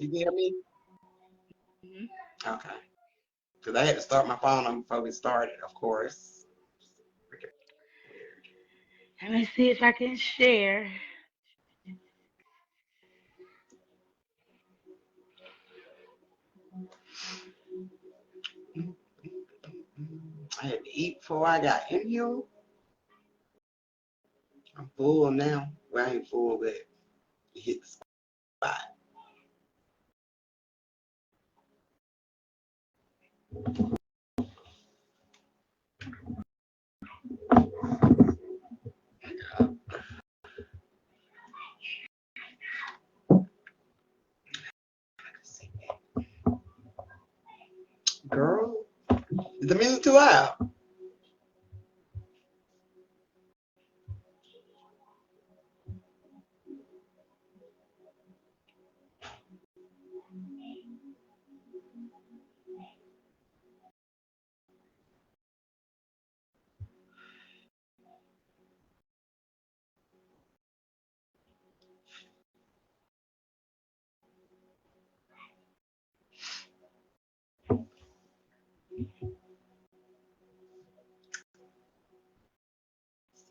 You hear me? Mhm. Okay. Because I had to start my phone on before we started, of course. Freaking weird. Let me see if I can share. I had to eat before I got in here. I'm full now. Well, I ain't full, but it hit the spot. Girl, is the music too loud?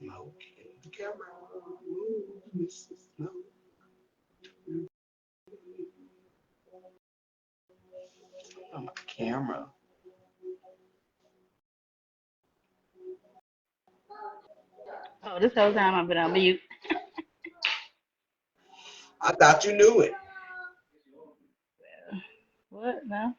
Smoke in the camera. Ooh, Mr. Smoke. On my camera. Oh, this whole time I've been on mute. I thought you knew it. What? No.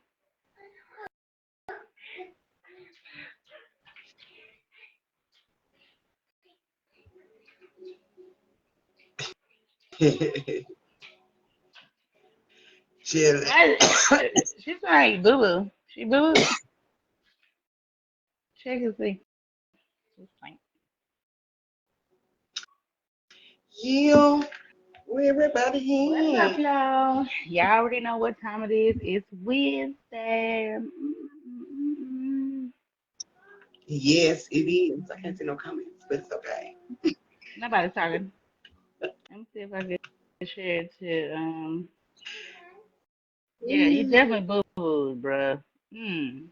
Chilling. Why? She's like boo boo. She boo boo. Check and see. She's like, Yeah, where everybody what's up, in? y'all? Y'all already know what time it is. It's Wednesday. Mm-mm-mm. Yes, it is. I can't see no comments, but it's okay. Nobody's talking. Let me see if I can share it to Yeah, you definitely boo booed, bruh. Mm.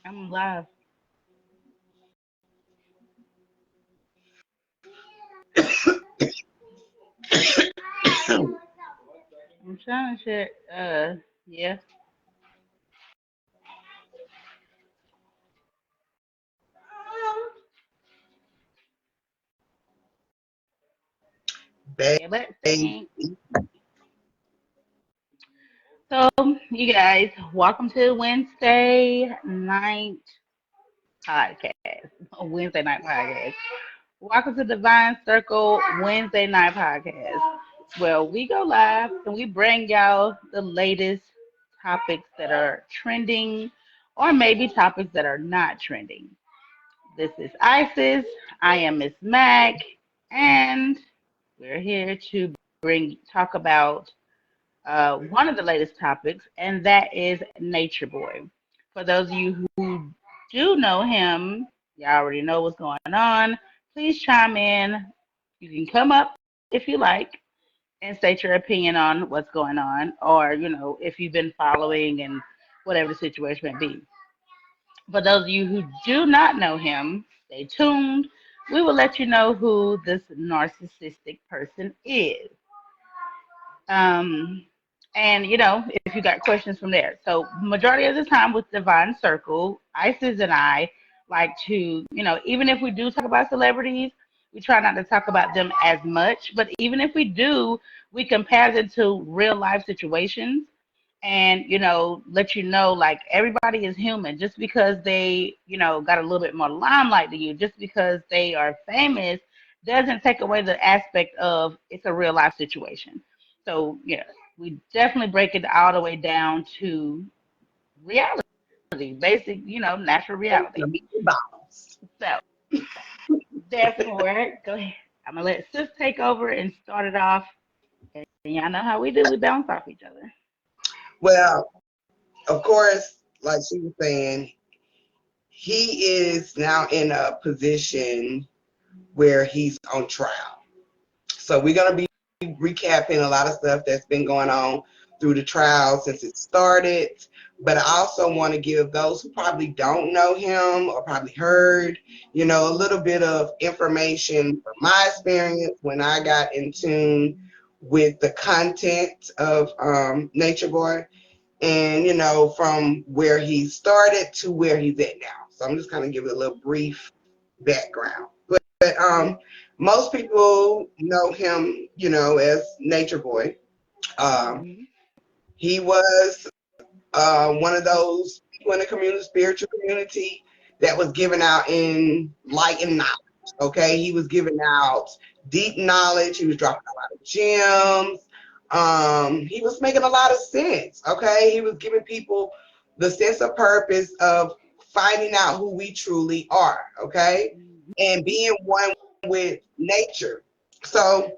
I'm live. I'm trying to share. Yeah. Yeah, let's Baby. see. So, you guys, welcome to Wednesday night podcast. Wednesday night podcast. Welcome to Divine Circle Wednesday night podcast. Well, we go live and we bring y'all the latest topics that are trending or maybe topics that are not trending. This is Isis. I am Miss Mac, and we're here to bring talk about one of the latest topics, and that is Nature Boy. For those of you who do know him, you already know what's going on. Please chime in. You can come up if you like and state your opinion on what's going on, or if you've been following and whatever the situation may be. For those of you who do not know him, stay tuned. We will let you know who this narcissistic person is. Um, and if you got questions from there. So majority of the time with Divine Circle, Isis and I like to, even if we do talk about celebrities, we try not to talk about them as much. But even if we do, we compare them to real life situations and let you know like everybody is human. Just because they got a little bit more limelight than you, just because they are famous, doesn't take away the aspect of it's a real life situation. So yeah, we definitely break it all the way down to reality, basic, natural reality. The meat and bones. So therefore, go ahead, I'm gonna let sis take over and start it off. And y'all know how we do, we bounce off each other. Well, of course, like she was saying, he is now in a position where he's on trial. So we're going to be recapping a lot of stuff that's been going on through the trial since it started. But I also want to give those who probably don't know him or probably heard, a little bit of information from my experience when I got in tune with the content of NatureBoy, and from where he started to where he's at now. So I'm just kind of giving a little brief background. But most people know him, as NatureBoy. Um, Mhm. he was one of those people in the community, spiritual community, that was giving out in light and knowledge. Okay, he was giving out deep knowledge. He was dropping a lot of gems. He was making a lot of sense. Okay, he was giving people the sense of purpose of finding out who we truly are. Okay, and being one with nature. So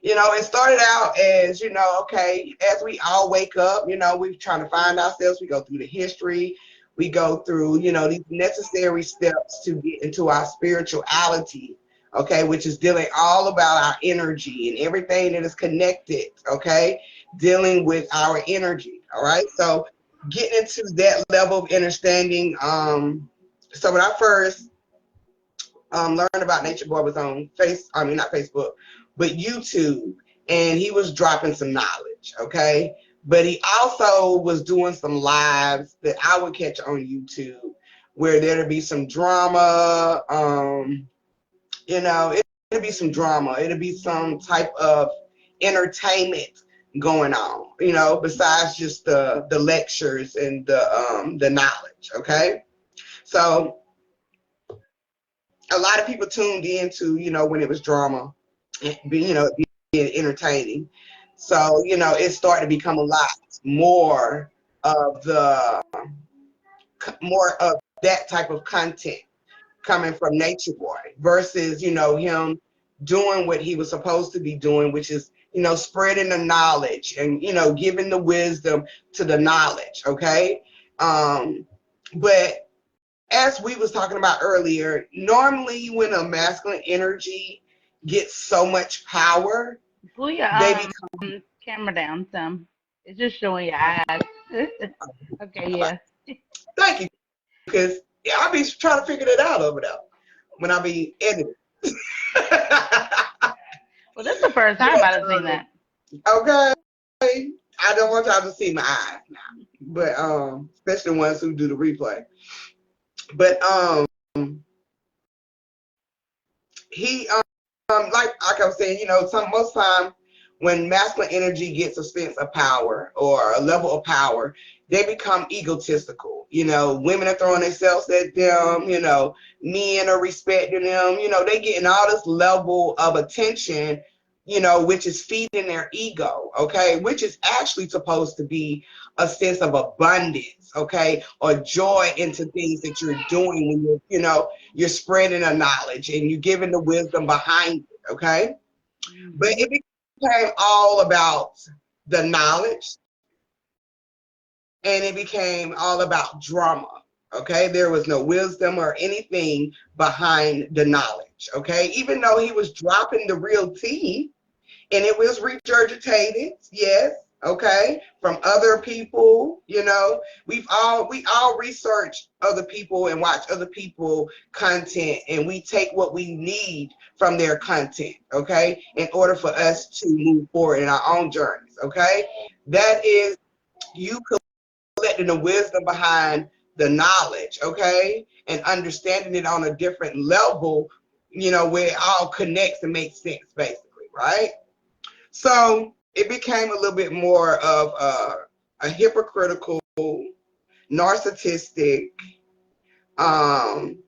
it started out as, okay, as we all wake up, we're trying to find ourselves. We go through the history. We go through, these necessary steps to get into our spirituality, okay, which is dealing all about our energy and everything that is connected, okay, dealing with our energy, all right? So getting into that level of understanding. So when I first learned about NatureBoy was on not Facebook, but YouTube, and he was dropping some knowledge, okay? But he also was doing some lives that I would catch on YouTube where there'd be some drama, it'd be some drama, it'd be some type of entertainment going on, besides just the lectures and the knowledge, okay? So a lot of people tuned into, when it was drama, being entertaining. So, it started to become a lot more of more of that type of content coming from Nature Boy versus, him doing what he was supposed to be doing, which is, spreading the knowledge and, giving the wisdom to the knowledge. Okay. But as we was talking about earlier, normally when a masculine energy gets so much power, Pull your they become, camera down some. It's just showing your eyes. Okay, okay, yeah. thank you, because I be trying to figure that out over there when I be editing. Well, this is the first time But, I've seen that. okay, I don't want y'all to see my eyes now, but especially the ones who do the replay. But he like I was saying, most time when masculine energy gets a sense of power or a level of power, they become egotistical. Women are throwing themselves at them, men are respecting them, they getting all this level of attention, which is feeding their ego, okay, which is actually supposed to be a sense of abundance, okay, or joy into things that you're doing when you're spreading a knowledge and you're giving the wisdom behind it, okay? But Hmm. it became all about the knowledge, and it became all about drama, okay? There was no wisdom or anything behind the knowledge, okay? Even though he was dropping the real tea, and it was regurgitated, yes, okay, from other people. We all research other people and watch other people content, and we take what we need from their content, okay, in order for us to move forward in our own journeys, okay. That is you collecting the wisdom behind the knowledge, okay, and understanding it on a different level, where it all connects and makes sense, basically, right? So it became a little bit more of a hypocritical, narcissistic, um,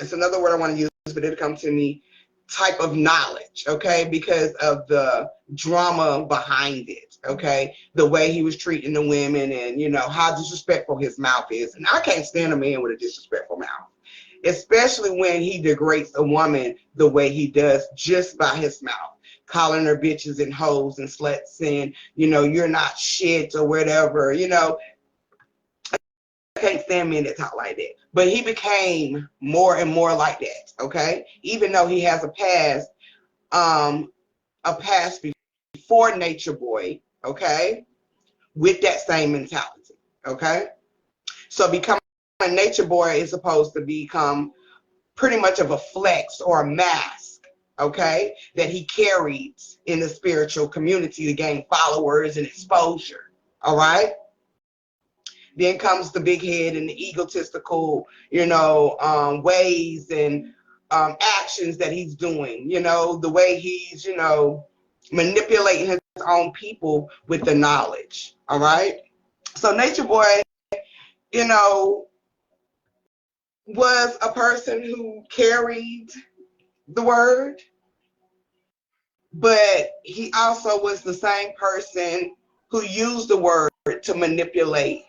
it's another word I want to use, but it'll come to me, type of knowledge, okay, because of the drama behind it, okay, the way he was treating the women, and how disrespectful his mouth is. And I can't stand a man with a disrespectful mouth, especially when he degrades a woman the way he does just by his mouth, calling her bitches and hoes and sluts, and you're not shit or whatever. Okay, can't stand men that talk like that. But he became more and more like that, okay? Even though he has a past before NatureBoy, okay, with that same mentality, okay? So becoming a NatureBoy is supposed to become pretty much of a flex or a mask, okay, that he carries in the spiritual community to gain followers and exposure, all right? Then comes the big head and the egotistical, ways and actions that he's doing, the way he's, manipulating his own people with the knowledge, all right? So NatureBoy, you know, was a person who carried the word, but he also was the same person who used the word to manipulate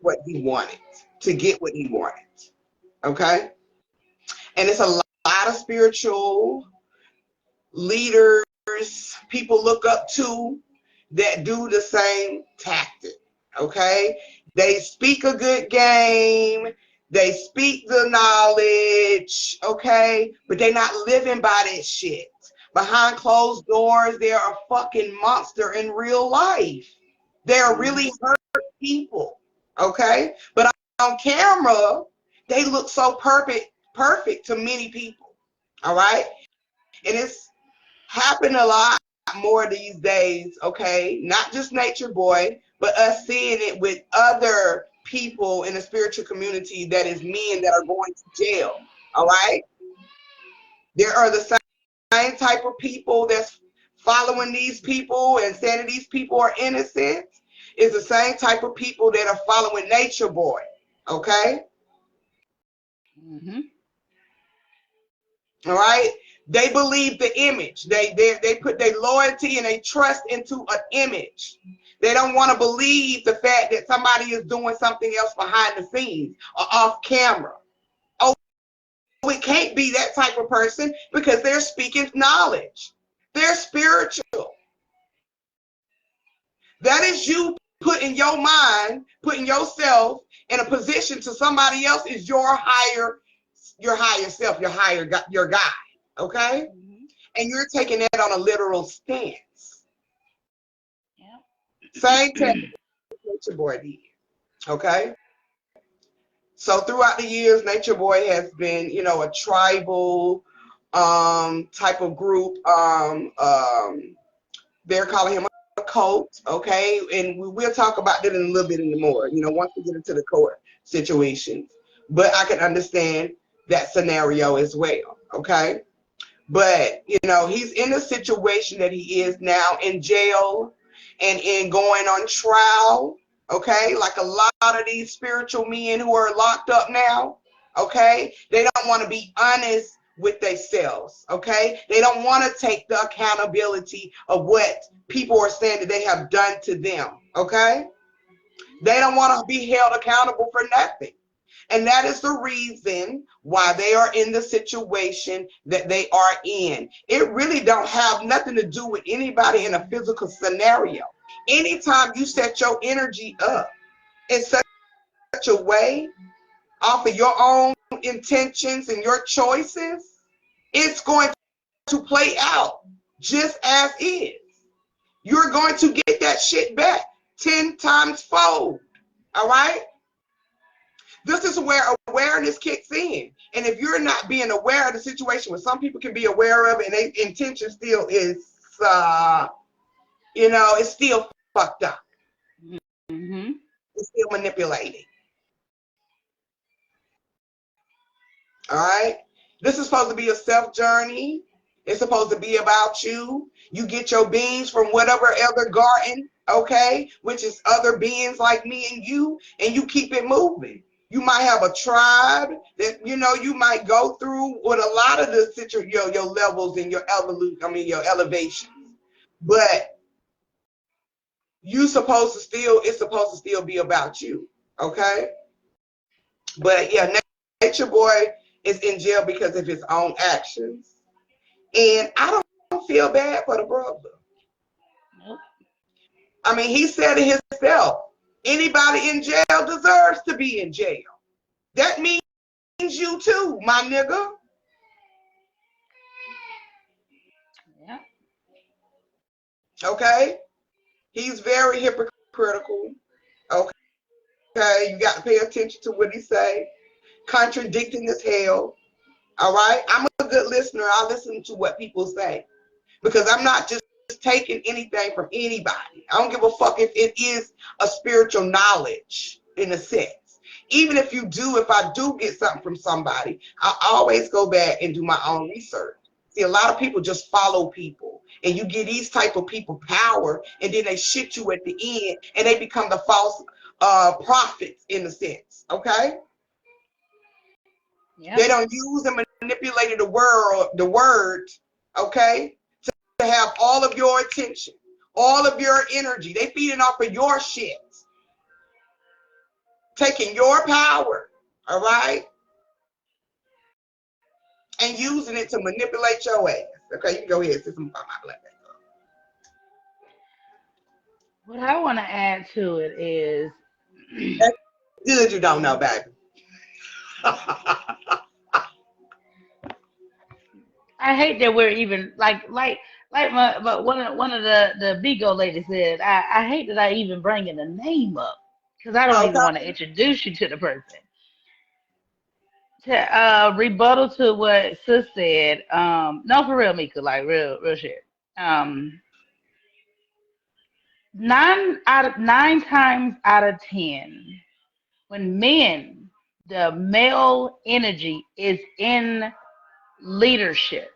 what he wanted, to get what he wanted, okay? And it's a lot of spiritual leaders, people look up to that do the same tactic, okay? They speak a good game, they speak the knowledge, okay? But they're not living by that shit. Behind closed doors, they're a fucking monster in real life. They're really hurt people, okay? But on camera, they look so perfect to many people, all right? And it's happened a lot more these days, okay? Not just NatureBoy, but us seeing it with other people in the spiritual community that is men that are going to jail, all right? There are the same type of people that's following these people and saying that these people are innocent. Is the same type of people that are following NatureBoy, okay? Mm-hmm. All right? They believe the image. They put their loyalty and they trust into an image. They don't want to believe the fact that somebody is doing something else behind the scenes or off camera. Oh, it can't be that type of person because they're speaking knowledge. They're spiritual. That is you putting your mind, putting yourself in a position to somebody else is your higher self, your guide, okay? Mm-hmm. And you're taking that on a literal stance. Yep. Same technique NatureBoy did, okay? So throughout the years, NatureBoy has been, a tribal type of group. They're calling him a cult, okay? And we'll talk about that in a little bit more, once we get into the court situations. But I can understand that scenario as well, okay? But, he's in the situation that he is now in jail and in going on trial, okay? Like a lot of these spiritual men who are locked up now, okay? They don't want to be honest with themselves, okay? They don't want to take the accountability of what people are saying that they have done to them, okay? They don't want to be held accountable for nothing. And that is the reason why they are in the situation that they are in. It really don't have nothing to do with anybody in a physical scenario. Anytime you set your energy up in such a way off of your own intentions and your choices, it's going to play out just as is. You're going to get that shit back 10 times fold. All right? This is where awareness kicks in. And if you're not being aware of the situation, where some people can be aware of it and their intention still is, it's still fucked up. Mm-hmm. It's still manipulating. All right? This is supposed to be a self journey. It's supposed to be about you. You get your beings from whatever other garden, okay, which is other beings like me and you keep it moving. You might have a tribe that, you might go through with a lot of the your levels and your your elevation. But it's supposed to still be about you, okay? But yeah, NatureBoy is in jail because of his own actions. And I don't feel bad for the brother. Nope. I mean, he said it himself. Anybody in jail deserves to be in jail. That means you too, my nigga. Yeah. Okay? He's very hypocritical. Okay? You got to pay attention to what he say. Contradicting as hell. All right? I'm a good listener. I listen to what people say. Because I'm not just taking anything from anybody. I don't give a fuck if it is a spiritual knowledge in a sense. Even if I do get something from somebody, I always go back and do my own research. See, a lot of people just follow people, and you give these type of people power, and then they shit you at the end, and they become the false prophets in a sense. Okay, Yep. they don't use and manipulate the word. Okay, to have all of your attention, all of your energy. They feeding off of your shit, taking your power. All right. And using it to manipulate your ass. Okay, you can go ahead and say something about my black ass. What I want to add to it is That's good you don't know, baby. I hate that we're even but one of the Bigo ladies said, I hate that I even bringing the name up because I don't even want to Okay. introduce you to the person. To rebuttal to what Sis said, no, for real, Mika, like real shit. Um, 9 times out of 10, when men, the male energy is in leadership,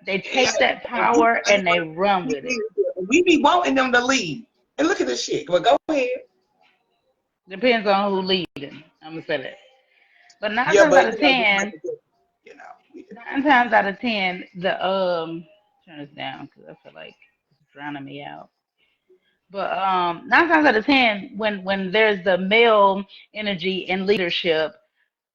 they Yeah. take that power and they run with it. We be wanting them to leave. And look at this shit. Well, go ahead. Depends on who leading. I'm gonna say that. But nine Yeah, times but out of just like ten, you know, 9 times out of 10, the turn this down because I feel like it's drowning me out. But 9 times out of 10, when there's the male energy in leadership,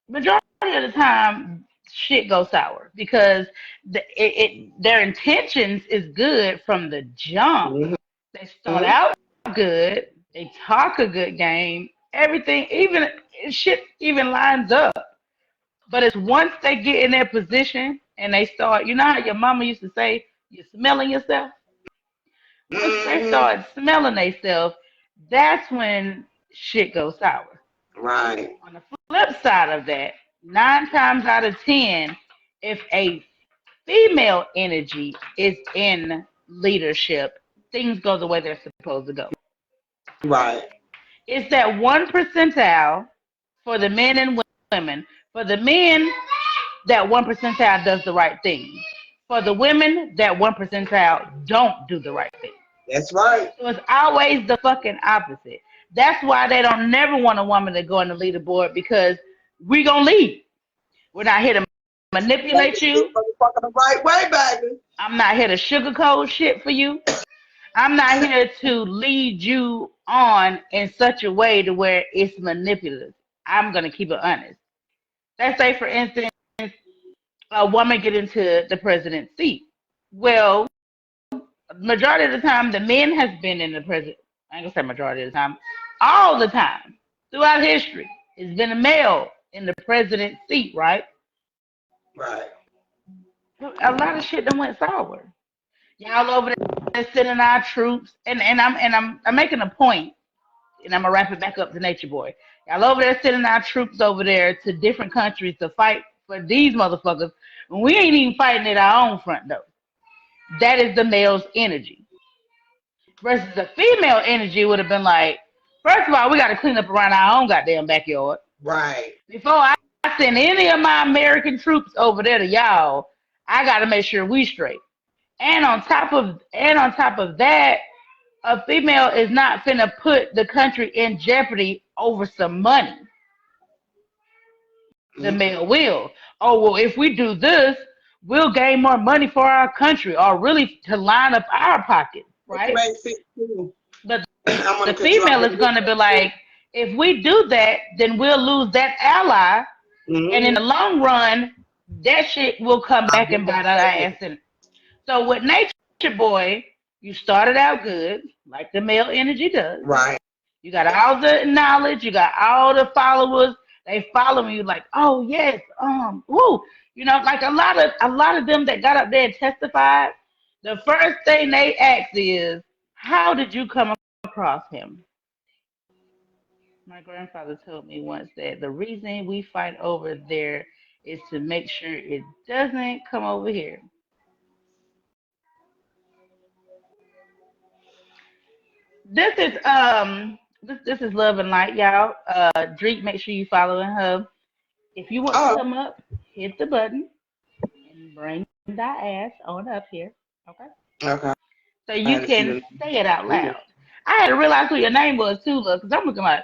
majority of the time shit goes sour because their intentions is good from the jump. They start mm-hmm. out good, they talk a good game, everything, even shit even lines up. But it's once they get in their position and they start, you know how your mama used to say, you're smelling yourself? Once they Mm-hmm. start smelling themselves, that's when shit goes sour. Right. On the flip side of that, 9 times out of 10, if a female energy is in leadership, things go the way they're supposed to go. Right. It's that 1 percentile for the men and women. For the men, that 1 percentile does the right thing. For the women, that 1 percentile don't do the right thing. That's right. So it's always the fucking opposite. That's why they don't never want a woman to go on the leaderboard because we gonna lead. We're not here to manipulate you. The right way, baby. I'm not here to sugarcoat shit for you. I'm not here to lead you on in such a way to where it's manipulative. I'm gonna keep it honest. Let's say, for instance, a woman get into the president's seat. Well, majority of the time, the men has been in the president. I ain't gonna say majority of the time. All the time throughout history, it's been a male in the president's seat, right? Right. A lot of shit done went sour. Y'all over there sending our troops, and I'm making a point, and I'm gonna wrap it back up to Nature Boy. Y'all over there sending our troops over there to different countries to fight for these motherfuckers. And we ain't even fighting at our own front though. That is the male's energy. Versus the female energy would have been like, first of all, we got to clean up around our own goddamn backyard. Right. Before I send any of my American troops over there to y'all, I got to make sure we straight. And on top of that, a female is not finna put the country in jeopardy over some money. The Mm-hmm. male will. Oh well, if we do this, we'll gain more money for our country, or really to line up our pockets, Which right? makes sense too. But I'm the gonna cut you off. female is gonna be like, if we do that, then we'll lose that ally, and in Mm-hmm. the long run, that shit will come I'll back be and bite our back. ass. And so with Nature Boy, You started out good, like the male energy does. Right. You got all the knowledge, you got all the followers. They follow you like, oh yes, woo. You know, like a lot of them that got up there and testified, the first thing they ask is, how did you come across him? My grandfather told me once that the reason we fight over there is to make sure it doesn't come over here. This is Love and Light, y'all. Drake, make sure you following her. If you want to Oh, come up, hit the button and bring that ass on up here. Okay? okay. So I you had to see can the say it out name. loud. I had to realize who your name was too, look, because I'm looking like,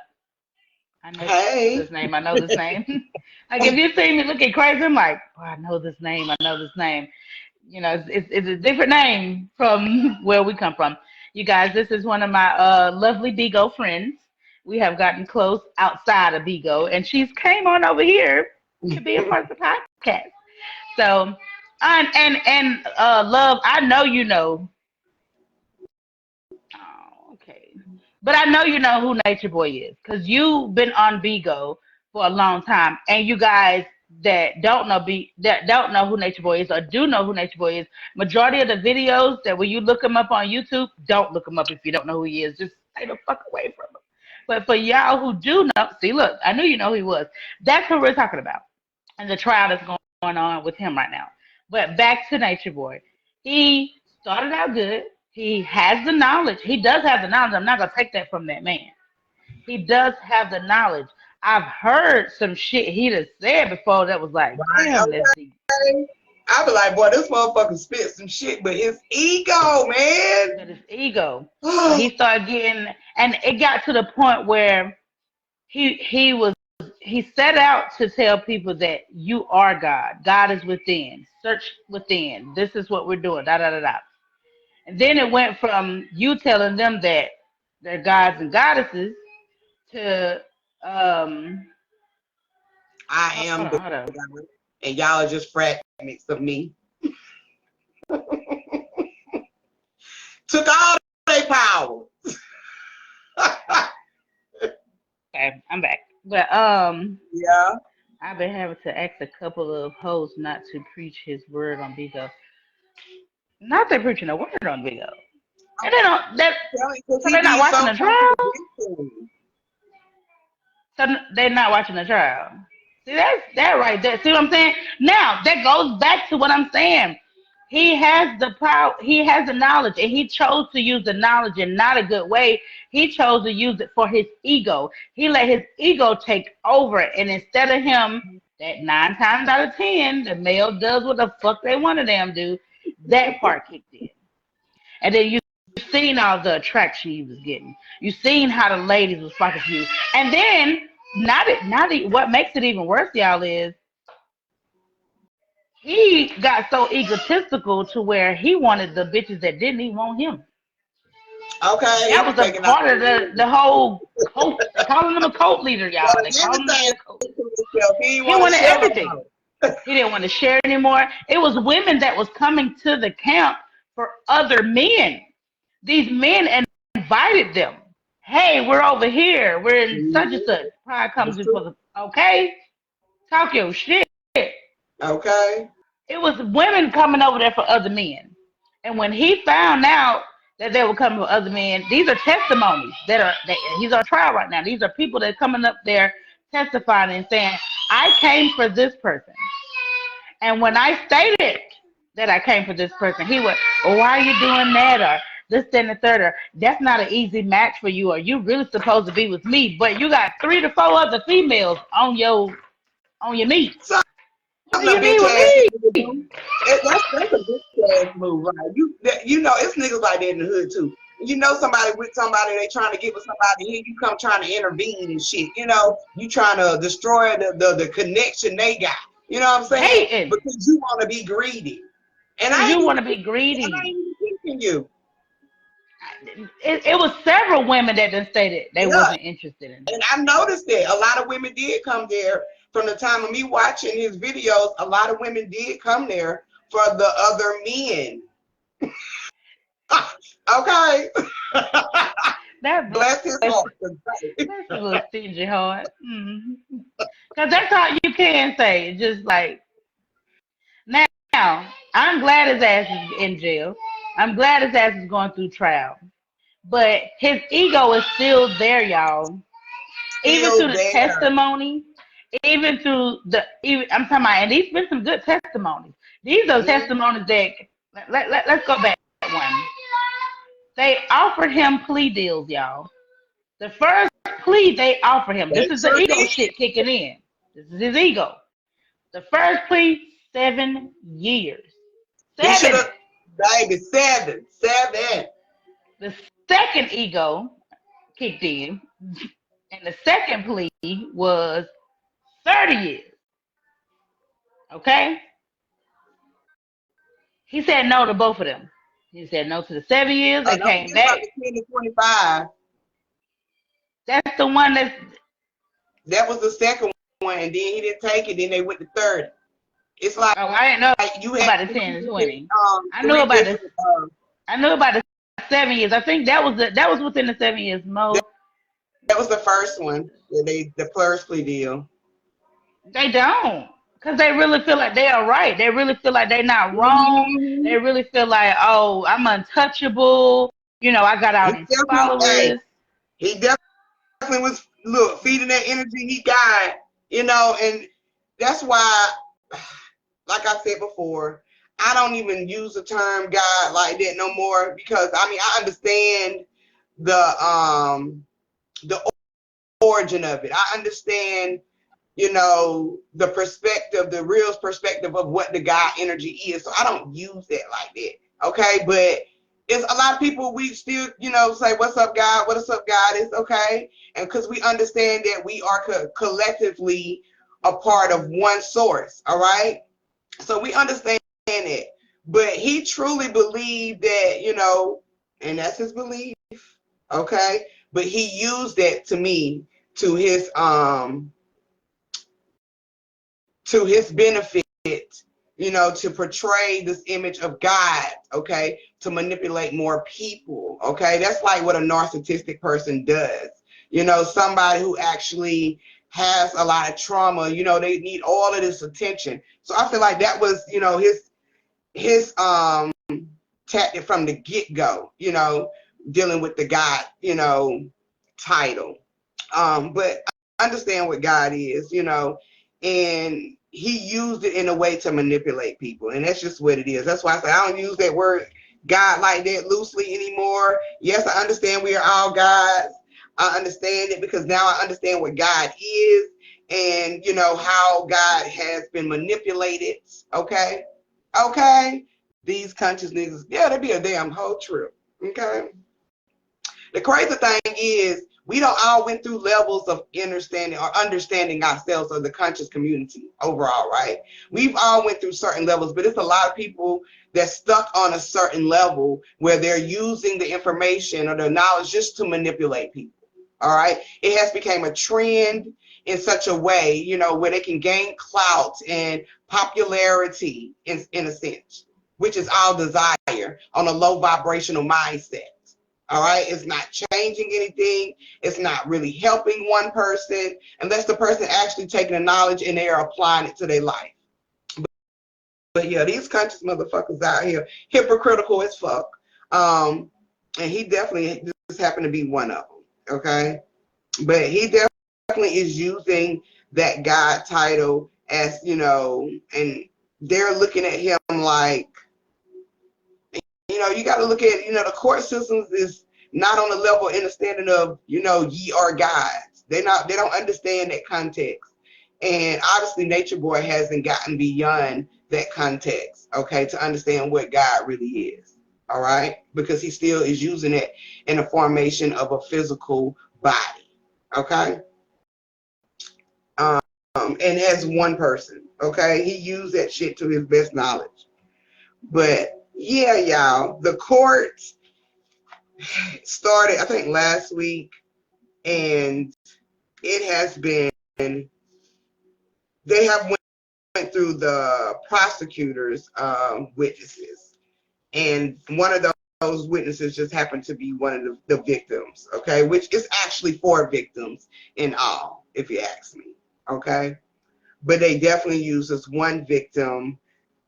I know Hey. this name, I know this name. Like if you see me looking crazy, I'm like, oh, I know this name, I know this name. You know, it's a different name from where we come from. You guys, this is one of my lovely Bigo friends. We have gotten close outside of Bigo, and she's came on over here to be a part of the podcast. So, love, I know you know. Oh, okay. But I know you know who Nature Boy is because you've been on Bigo for a long time, and you guys that don't know who Nature Boy is or do know who Nature Boy is, majority of the videos that when you look him up on YouTube, don't look him up if you don't know who he is. Just stay the fuck away from him. But for y'all who do know, see, look, I knew you know who he was. That's who we're talking about, and the trial that's going on with him right now. But back to Nature Boy. He started out good. He has the knowledge. He does have the knowledge. I'm not gonna take that from that man. He does have the knowledge. I've heard some shit he'd have said before that was like, Right. damn, that's deep. Okay. I be like, boy, this motherfucker spit some shit, but his ego, man. But his ego. So he started getting, and it got to the point where he set out to tell people that you are God. God is within. Search within. This is what we're doing. Da da da da. And then it went from you telling them that they're gods and goddesses to I hold am on, the hold on. God, and y'all are just fragments of me. Took all their power. Okay, I'm back. But Yeah. I've been having to ask a couple of hosts not to preach his word on Bigo. Not they preaching a word on Bigo. And they don't that Because so he they're not be watching so the trial. contradictory. So they're not watching the trial. See that's that right there. See what I'm saying? Now that goes back to what I'm saying. He has the power, he has the knowledge, and he chose to use the knowledge in not a good way. He chose to use it for his ego. He let his ego take over, and instead of him, that 9 times out of 10, the male does what the fuck they want to damn do. That part kicked in, and then you seen all the attraction you was getting. You seen how the ladies was fucking you, and then what makes it even worse, y'all, is he got so egotistical to where he wanted the bitches that didn't even want him. Okay, he That was was a taking out part of the whole cult. They calling him a cult leader, y'all. They calling him everything a cult leader. to himself. He didn't He want to wanted share no everything. more. He didn't want to share anymore. It was women that was coming to the camp for other men. These men invited them. Hey, we're over here. We're in such and such. Pride comes That's true. before the okay. Talk your shit. Okay. It was women coming over there for other men. And when he found out that they were coming for other men, these are testimonies that he's on trial right now. These are people that are coming up there testifying and saying, I came for this person. And when I stated that I came for this person, he went, well, why are you doing that? Or this, that, and the third, or that's not an easy match for you, or you really supposed to be with me, but you got 3 to 4 other females on your meat. What do Something a you need bitch with ass me? nigga do. That's a bitch ass move, right? You know it's niggas like that in the hood too. You know somebody with somebody, they trying to get with somebody, here you come trying to intervene and shit. You know, you trying to destroy the connection they got. You know what I'm saying? Hating. Because you want to be greedy. And Because I ain't you even want to be greedy. picking you. It was several women that done stated they Yeah. wasn't interested in him. And I noticed that a lot of women did come there from the time of me watching his videos. A lot of women did come there for the other men. Okay. That Bless his bless, heart. that's a little stingy heart. Because that's all you can say. Just like, now, I'm glad his ass is in jail. I'm glad his ass is going through trial. But his ego is still there, y'all. Even Still through the there. testimony, I'm talking about, and these been some good testimonies. These are Mm-hmm. testimonies that, let's go back one. They offered him plea deals, y'all. The first plea they offered him, this They is the sure ego did. shit kicking in. This is his ego. The first plea, 7 years. He should 7. have, baby, 7. 7. The second ego kicked in, and the second plea was 30 years. Okay? He said no to both of them. He said no to the 7 years and Don't came forget about back. the 10 to 25. That's the one that's. That was the second one, and then he didn't take it. Then they went to 30. It's like Oh, I didn't know you had about the 10 and 20. I knew three about the. different. I knew about the 7 years. I think that was within the 7 years. That, Mo, that was the first one. The first plea deal. they don't, because they really feel like they are right. They really feel like they're not wrong. Mm-hmm. They really feel like, oh, I'm untouchable. I got all He these definitely, hey, followers. he definitely was feeding that energy he got, and that's why, like I said before, I don't even use the term God like that no more because I understand the origin of it. I understand, the perspective, the real perspective of what the God energy is. So I don't use that like that. Okay. But it's a lot of people, we still, say, what's up, God? What's up, God? It's okay. And because we understand that we are collectively a part of one source. All right. So we understand it. But he truly believed that, and that's his belief. Okay. But he used that to me to his benefit, to portray this image of God, okay, to manipulate more people, okay? That's like what a narcissistic person does. Somebody who actually has a lot of trauma, they need all of this attention. So I feel like that was, his tactic from the get-go, dealing with the God, title. But I understand what God is, and he used it in a way to manipulate people. And that's just what it is. That's why I say I don't use that word God like that loosely anymore. Yes, I understand we are all gods. I understand it because now I understand what God is and, how God has been manipulated. Okay. Okay. These conscious niggas, yeah, that'd be a damn whole trip. Okay. The crazy thing is, we don't all went through levels of understanding ourselves or the conscious community overall, right? We've all went through certain levels, but it's a lot of people that's stuck on a certain level where they're using the information or the knowledge just to manipulate people. All right. It has become a trend in such a way, where they can gain clout and popularity in a sense, which is all desire on a low vibrational mindset. All right. It's not changing anything. It's not really helping one person unless the person actually taking the knowledge and they are applying it to their life. But yeah, these conscious motherfuckers out here, hypocritical as fuck. And he definitely just happened to be one of them. Okay. But he definitely is using that God title as, and they're looking at him like, you got to look at, the court systems is not on the level of understanding of, ye are gods. They don't understand that context. And obviously NatureBoy hasn't gotten beyond that context, okay, to understand what God really is. All right. Because he still is using it in the formation of a physical body. Okay. And as one person, okay, he used that shit to his best knowledge. But yeah, y'all, the court started, I think, last week, and it has been, they have went through the prosecutors' witnesses, and one of those witnesses just happened to be one of the victims, okay, which is actually four victims in all, if you ask me, okay. But they definitely used this one victim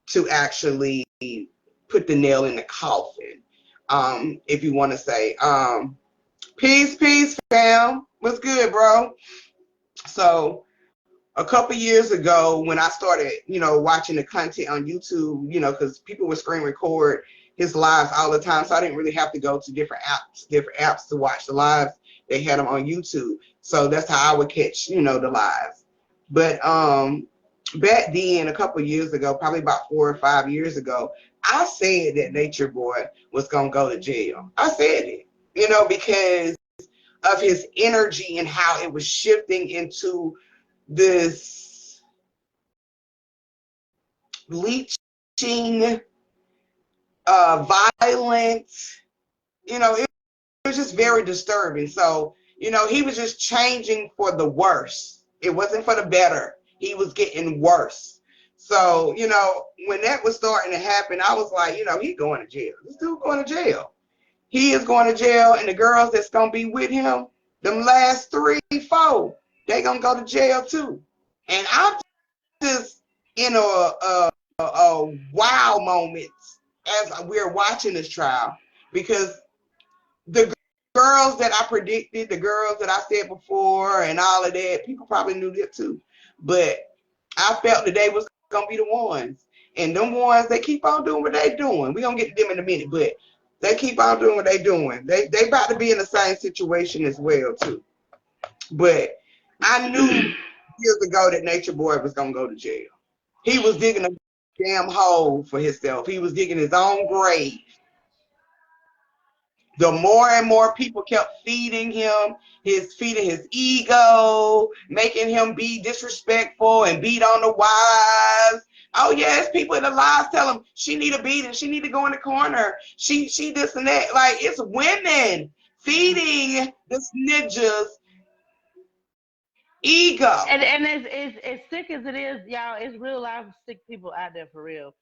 to actually put the nail in the coffin, if you want to say. Peace, peace, fam. What's good, bro? So a couple years ago when I started, watching the content on YouTube, because people would screen record his lives all the time. So I didn't really have to go to different apps to watch the lives. They had them on YouTube. So that's how I would catch, the lives. But back then, a couple years ago, probably about 4 or 5 years ago, I said that Nature Boy was gonna go to jail. I said it, because of his energy and how it was shifting into this bleaching, violence. It was just very disturbing. So, he was just changing for the worse. It wasn't for the better. He was getting worse. So, when that was starting to happen, I was like, he's going to jail. This dude going to jail. He is going to jail, and the girls that's going to be with him, them last 3, 4, they going to go to jail too. And I'm just in a wow moment as we're watching this trial, because the girls that I predicted, the girls that I said before, and all of that, people probably knew that too. But I felt that they was gonna be the ones, and them ones they keep on doing what they doing. We gonna get to them in a minute, but they keep on doing what they doing. They about to be in the same situation as well too. But I knew years ago that Nature Boy was gonna go to jail. He was digging a damn hole for himself. He was digging his own grave. The more and more people kept feeding his ego, making him be disrespectful and beat on the wives. Oh yes, people in the lives tell him she need a beating, she need to go in the corner, she this and that. Like, it's women feeding this ninja's ego. And it's as sick as it is, y'all. It's real life sick people out there for real.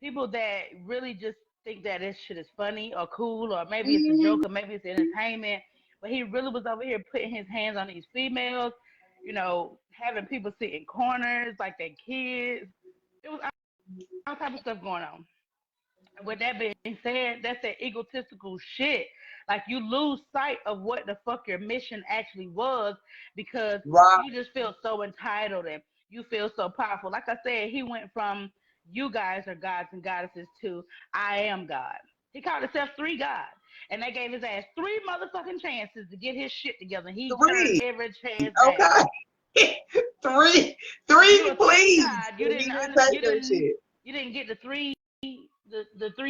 People that really just think that this shit is funny or cool, or maybe it's a joke, or maybe it's entertainment. But he really was over here putting his hands on these females, having people sit in corners like they kids. It was all type of stuff going on. With that being said, that's that egotistical shit. Like, you lose sight of what the fuck your mission actually was, because Right. you just feel so entitled and you feel so powerful. Like I said, he went from "you guys are gods and goddesses" to "I am God." He called himself three gods. And they gave his ass three motherfucking chances to get his shit together. He turned Three. every chance down. Okay. three. You Three, a three please. god. He didn't take that shit. You didn't get the three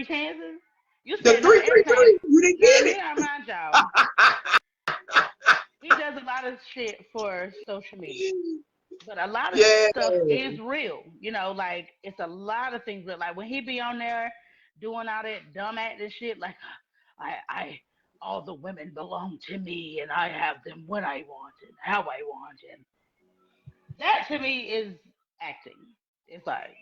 chances. You The say no to three, three, everything. three. You didn't Now get let me it. remind y'all. He does a lot of shit for social media, but a lot of Yeah. stuff is real. Like, it's a lot of things real. Like, when he be on there doing all that dumb acting shit, like, I all the women belong to me, and I have them when I want and how I want, and that to me is acting. It's like,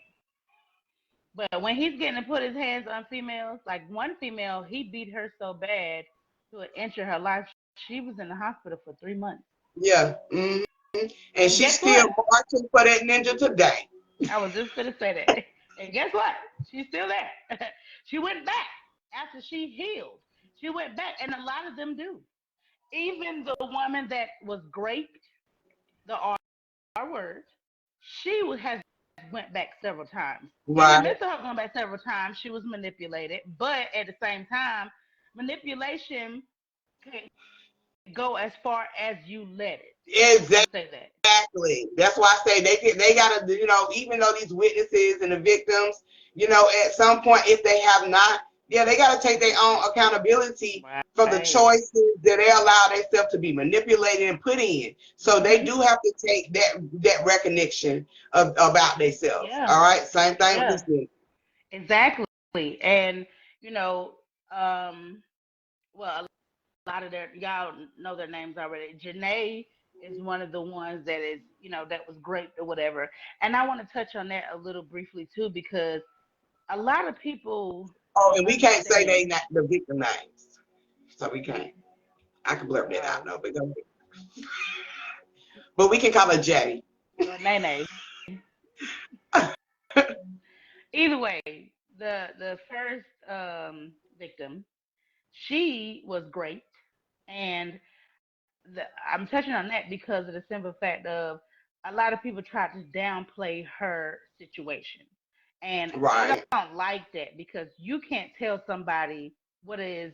but when he's getting to put his hands on females, like one female, he beat her so bad to injure her life. She was in the hospital for 3 months. Yeah. And And she's guess still what? marching for that ninja today. I was just gonna say that. And guess what? She's still there. She went back after she healed. She went back, and a lot of them do. Even the woman that was raped, the R word, has went back several times. In the Right. midst of her going back several times, she was manipulated. But at the same time, manipulation can go as far as you let it. I'm Exactly. gonna say that. That's why I say they gotta, even though these witnesses and the victims, at some point, if they have not, yeah, they gotta take their own accountability for the Right. choices that they allow themselves to be manipulated and put in. So they Mhm. do have to take that recognition about themselves. Yeah. All right. Same thing with Yeah. this one. Exactly. And you know, um, well, a lot of their y'all know their names already. Janae is one of the ones that is, that was great or whatever. And I want to touch on that a little briefly too, because a lot of people. Oh, don't and we can't say understand. the victim names, so we can't. I can blur that out, Oh, no, but go ahead. But we can call her Jay. or Nene. Either way, the first victim, she was great, and I'm touching on that because of the simple fact of a lot of people try to downplay her situation, and I Right, don't like that because you can't tell somebody what is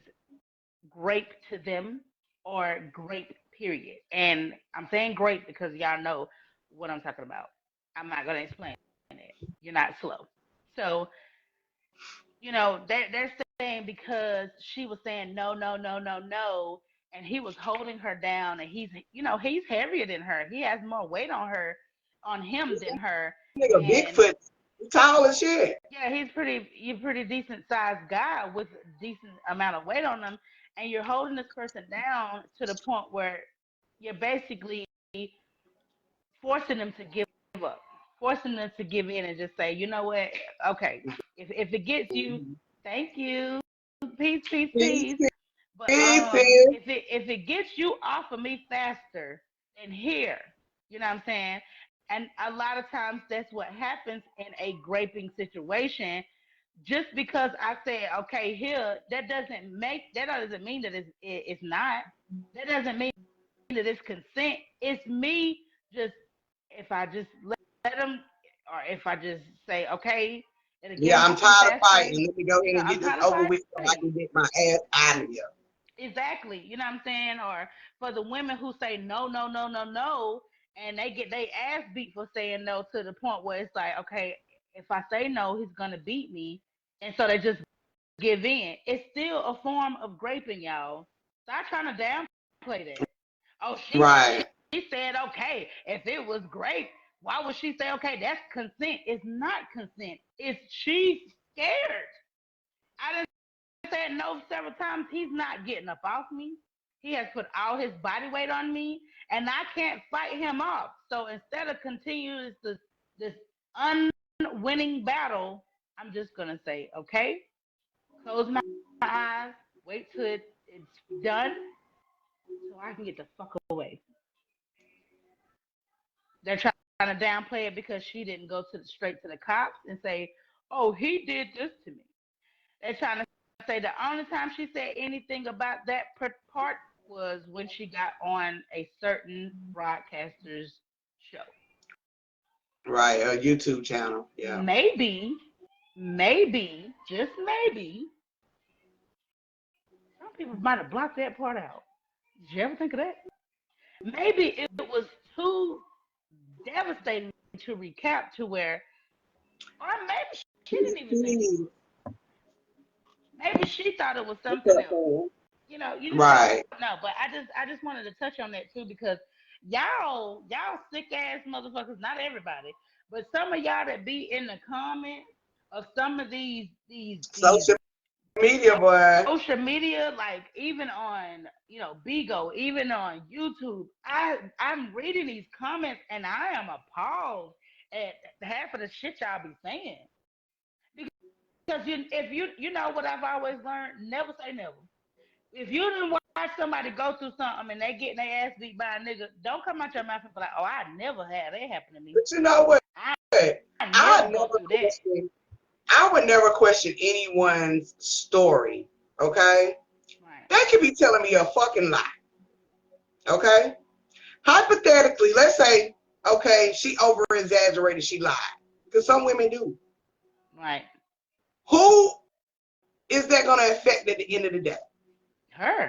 grape to them or grape period. And I'm saying grape because y'all know what I'm talking about. I'm not gonna explain it. You're not slow. So they're saying because she was saying no, no, no, no, no, and he was holding her down, and he's heavier than her. He has more weight on him than her, nigga, and Bigfoot, tall as shit. yeah, you're pretty decent sized guy with decent amount of weight on him, and you're holding this person down to the point where you're basically forcing them to give up, forcing them to give in and just say, you know what, okay, if it gets you, thank you, peace, peace, Peace, peace. But peace, peace. if it gets you off of me faster than here, you know what I'm saying? And a lot of times that's what happens in a graping situation. Just because I said okay here, that doesn't mean that it's not. That doesn't mean that it's consent. It's me just if I just let them, or if I just say okay, it'll get Yeah, them I'm off me tired of faster. fighting. Let me go ahead and I'm get this trying to over fight. with so I can get my ass out of here. Exactly. You know what I'm saying? Or for the women who say no, no, no, no, no, and they get their ass beat for saying no to the point where it's like, okay, if I say no, he's gonna beat me, and so they just give in. It's still a form of graping, y'all. Stop trying to downplay that. Oh, Right, she said okay. If it was grape, why would she say okay? That's consent. It's not consent. It's she's scared. I didn't said no several times. He's not getting up off me. He has put all his body weight on me, and I can't fight him off. So instead of continuing this unwinning battle, I'm just gonna say, okay, close my eyes, wait till it's done, so I can get the fuck away. They're trying to downplay it because she didn't go straight to the cops and say, "Oh, he did this to me." They're trying to say the only time she said anything about that part was when she got on a certain broadcaster's show. right. A YouTube channel. Yeah. Maybe, just maybe, some people might have blocked that part out. Did you ever think of that? Maybe it was too devastating to recap to where, or maybe she didn't even think it was. Maybe she thought it was something else. You just don't Right. know. But I just wanted to touch on that too because y'all sick ass motherfuckers, not everybody, but some of y'all that be in the comments of some of these Social media, boy. social media, like even on Bigo, even on YouTube, I'm reading these comments and I am appalled at half of the shit y'all be saying. Because if you know what I've always learned, never say never. If you didn't watch somebody go through something and they getting their ass beat by a nigga, don't come out your mouth and be like, "Oh, I never had that happen to me. But you know what? I, I I never go never through that." question. I would never question anyone's story. Okay, Right. they could be telling me a fucking lie. Okay, hypothetically, let's say, okay, she over exaggerated, she lied, because some women do. Right. Who is that going to affect at the end of the day? Her.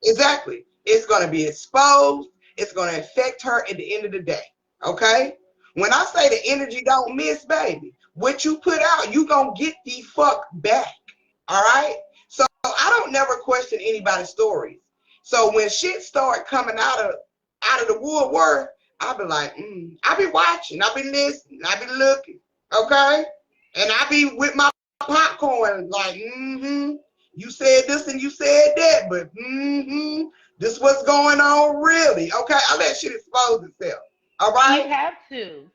Exactly. It's going to be exposed. It's going to affect her at the end of the day. Okay? When I say the energy don't miss, baby, what you put out, you going to get the fuck back. All right? So I don't never question anybody's stories. So when shit start coming out of the woodwork, I'll be like, I be watching, I be listening, I be looking. Okay? And I be with my popcorn like, you said this and you said that, but this what's going on really. Okay, I let shit expose itself. All And you right? have to.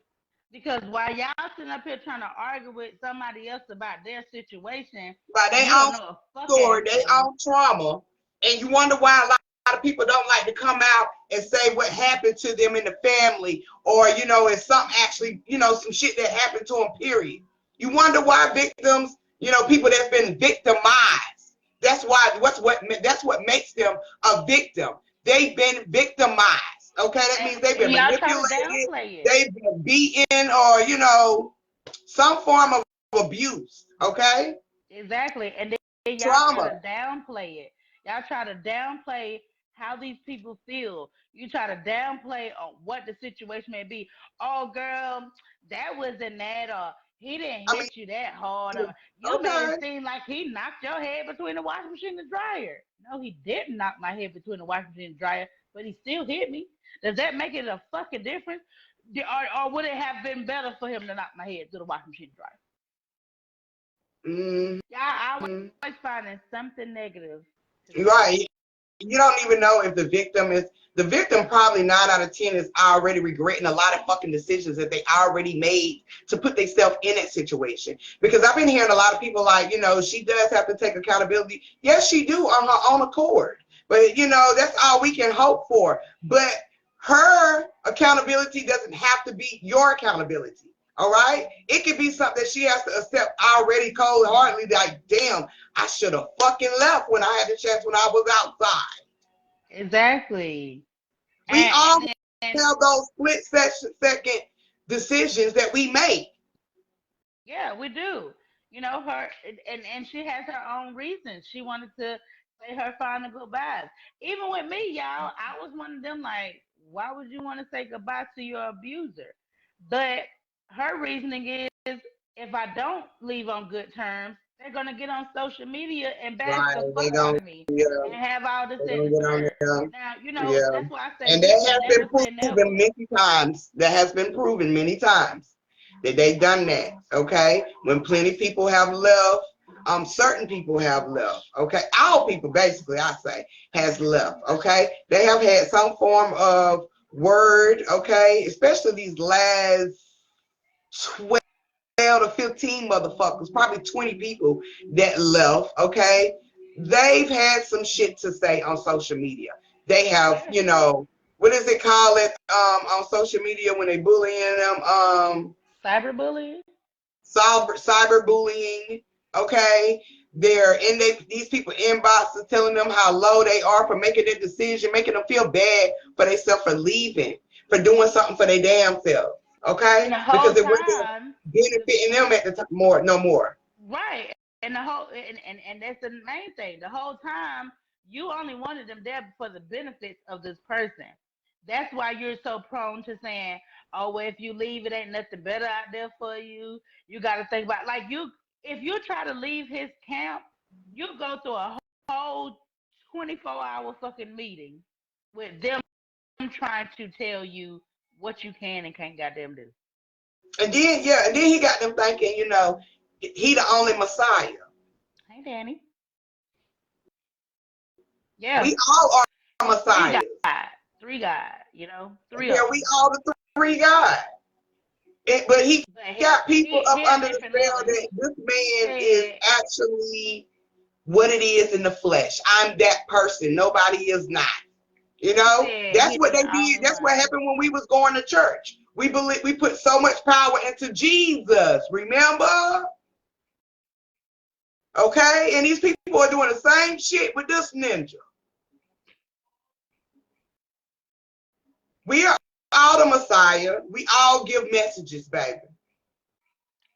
Because while y'all sitting up here trying to argue with somebody else about their situation, By their you don't own know a fuck ass story, their thing. own trauma, and you wonder why a lot of people don't like to come out and say what happened to them in the family, or it's something actually, some shit that happened to them. Period. You wonder why victims, people that's been victimized. That's what makes them a victim. They've been victimized. Okay, that means they've And been y'all try to manipulated, downplay it. they've been beaten, or some form of abuse. Okay, Exactly. And then y'all try trauma. to downplay it. Y'all try to downplay how these people feel. You try to downplay what the situation may be. Oh, girl, that wasn't that, or he didn't I mean, hit you that hard, or you made okay. it seem like he knocked your head between the washing machine and the dryer. No, he didn't knock my head between the washing machine and the dryer, but he still hit me. Does that make it a fucking difference? Or would it have been better for him to knock my head through the washing machine and dryer? Mm-hmm. Y'all always finding something negative to say. Right. You don't even know if the victim probably 9 out of 10 is already regretting a lot of fucking decisions that they already made to put themselves in that situation. Because I've been hearing a lot of people like, she does have to take accountability. Yes, she do on her own accord. But that's all we can hope for. But her accountability doesn't have to be your accountability. All right? It could be something that she has to accept already cold-heartedly, like, damn, I should have fucking left when I had the chance when I was outside. Exactly. We And, all and have those split second decisions that we make. yeah, we do. Her, and she has her own reasons. She wanted to say her final goodbyes. Even with me, y'all, I was one of them like, why would you want to say goodbye to your abuser? But her reasoning is if I don't leave on good terms, they're gonna get on social media and bash Right. the They fuck out gonna of me yeah, and have all this they and gonna the get on third. there. Now, Yeah. that's why I say And that has never been say proven never. many times. That has been proven many times that they've done that. Okay. When plenty of people have left, certain people have left. Okay. All people basically, I say, has left. Okay. They have had some form of word, okay, especially these last 12 to 15 motherfuckers, probably 20 people that left, okay? They've had some shit to say on social media. They have, Yeah. what does it call it on social media when they bullying them? Cyberbullying. Cyberbullying, okay? These people inboxes telling them how low they are for making their decision, making them feel bad for themselves for leaving, for doing something for their damn self, And okay? the whole Because it wasn't time, benefiting them at the time more, no more. right. And the whole and that's the main thing. The whole time you only wanted them there for the benefits of this person. That's why you're so prone to saying, "Oh, well, if you leave, it ain't nothing better out there for you." You got to think about like you. If you try to leave his camp, you go through a whole 24-hour fucking meeting with them trying to tell you what you can and can't goddamn do. And then he got them thinking, he the only Messiah. Hey, Danny. Yeah, We all are three Messiahs. guys, three guys, three Yeah, of them. we all the three God. But he But got people up he a under the different spell level. that this He man is said, actually what it is in the flesh. I'm that person. Nobody is not. he said That's he's what they the did. only That's what one. happened when we was going to church. We put so much power into Jesus. Remember? Okay? And these people are doing the same shit with this ninja. We are all the Messiah. We all give messages, baby.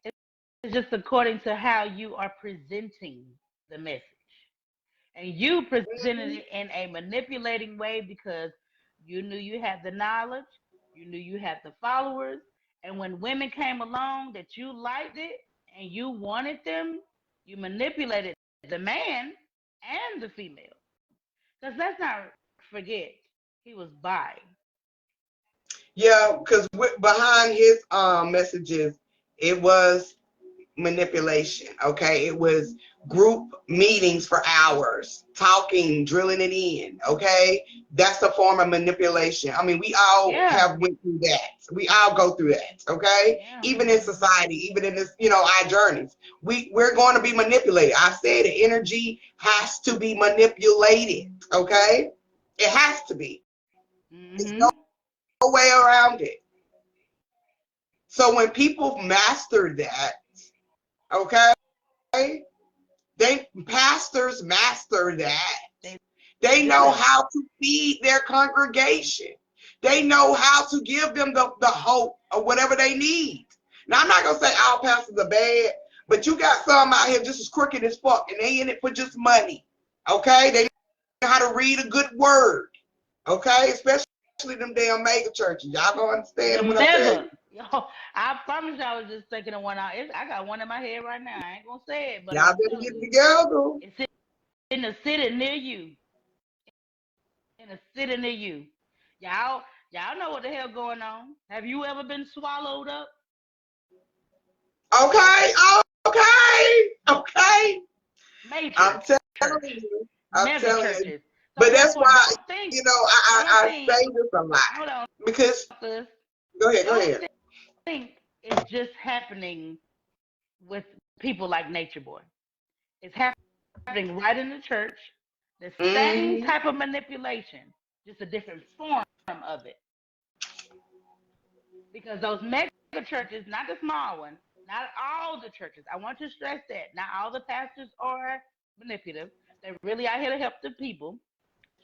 It's just according to how you are presenting the message. And you presented Mhm. it in a manipulating way because you knew you had the knowledge, you knew you had the followers, and when women came along that you liked it and you wanted them, you manipulated the man and the female. Because let's not forget, he was bi. Yeah, because behind his messages, it was manipulation. Okay, it was group meetings for hours, talking, drilling it in. Okay, that's a form of manipulation. I mean, we all Yeah. have went through that. We all go through that. Okay, Yeah. even in society, even in this, our journeys, we're going to be manipulated. I said the energy has to be manipulated. Okay, it has to be. There's no way around it. So when people master that, okay, pastors master that. They know how to feed their congregation. They know how to give them the hope of whatever they need. Now, I'm not going to say all pastors are bad, but you got some out here just as crooked as fuck, and they in it for just money. Okay? They know how to read a good word. Okay? Especially them damn mega churches. Y'all going to understand what I'm saying? Yo, I promise you, I was just thinking of one out. I got one in my head right now. I ain't gonna say it, but Y'all I'm better telling get you, together. it's in the city near you. In a city near you. Y'all know what the hell going on. Have you ever been swallowed up? Okay, okay. I'm Major telling church, you. I'm mega telling you. churches. So But that's therefore, why, don't think, I say this a lot. hold on, Because, sis, go don't ahead. think it's just happening with people like Nature Boy. It's happening right in the church. The same Mm-hmm. type of manipulation, just a different form of it. Because those mega churches, not the small ones, not all the churches. I want to stress that not all the pastors are manipulative. They're really out here to help the people.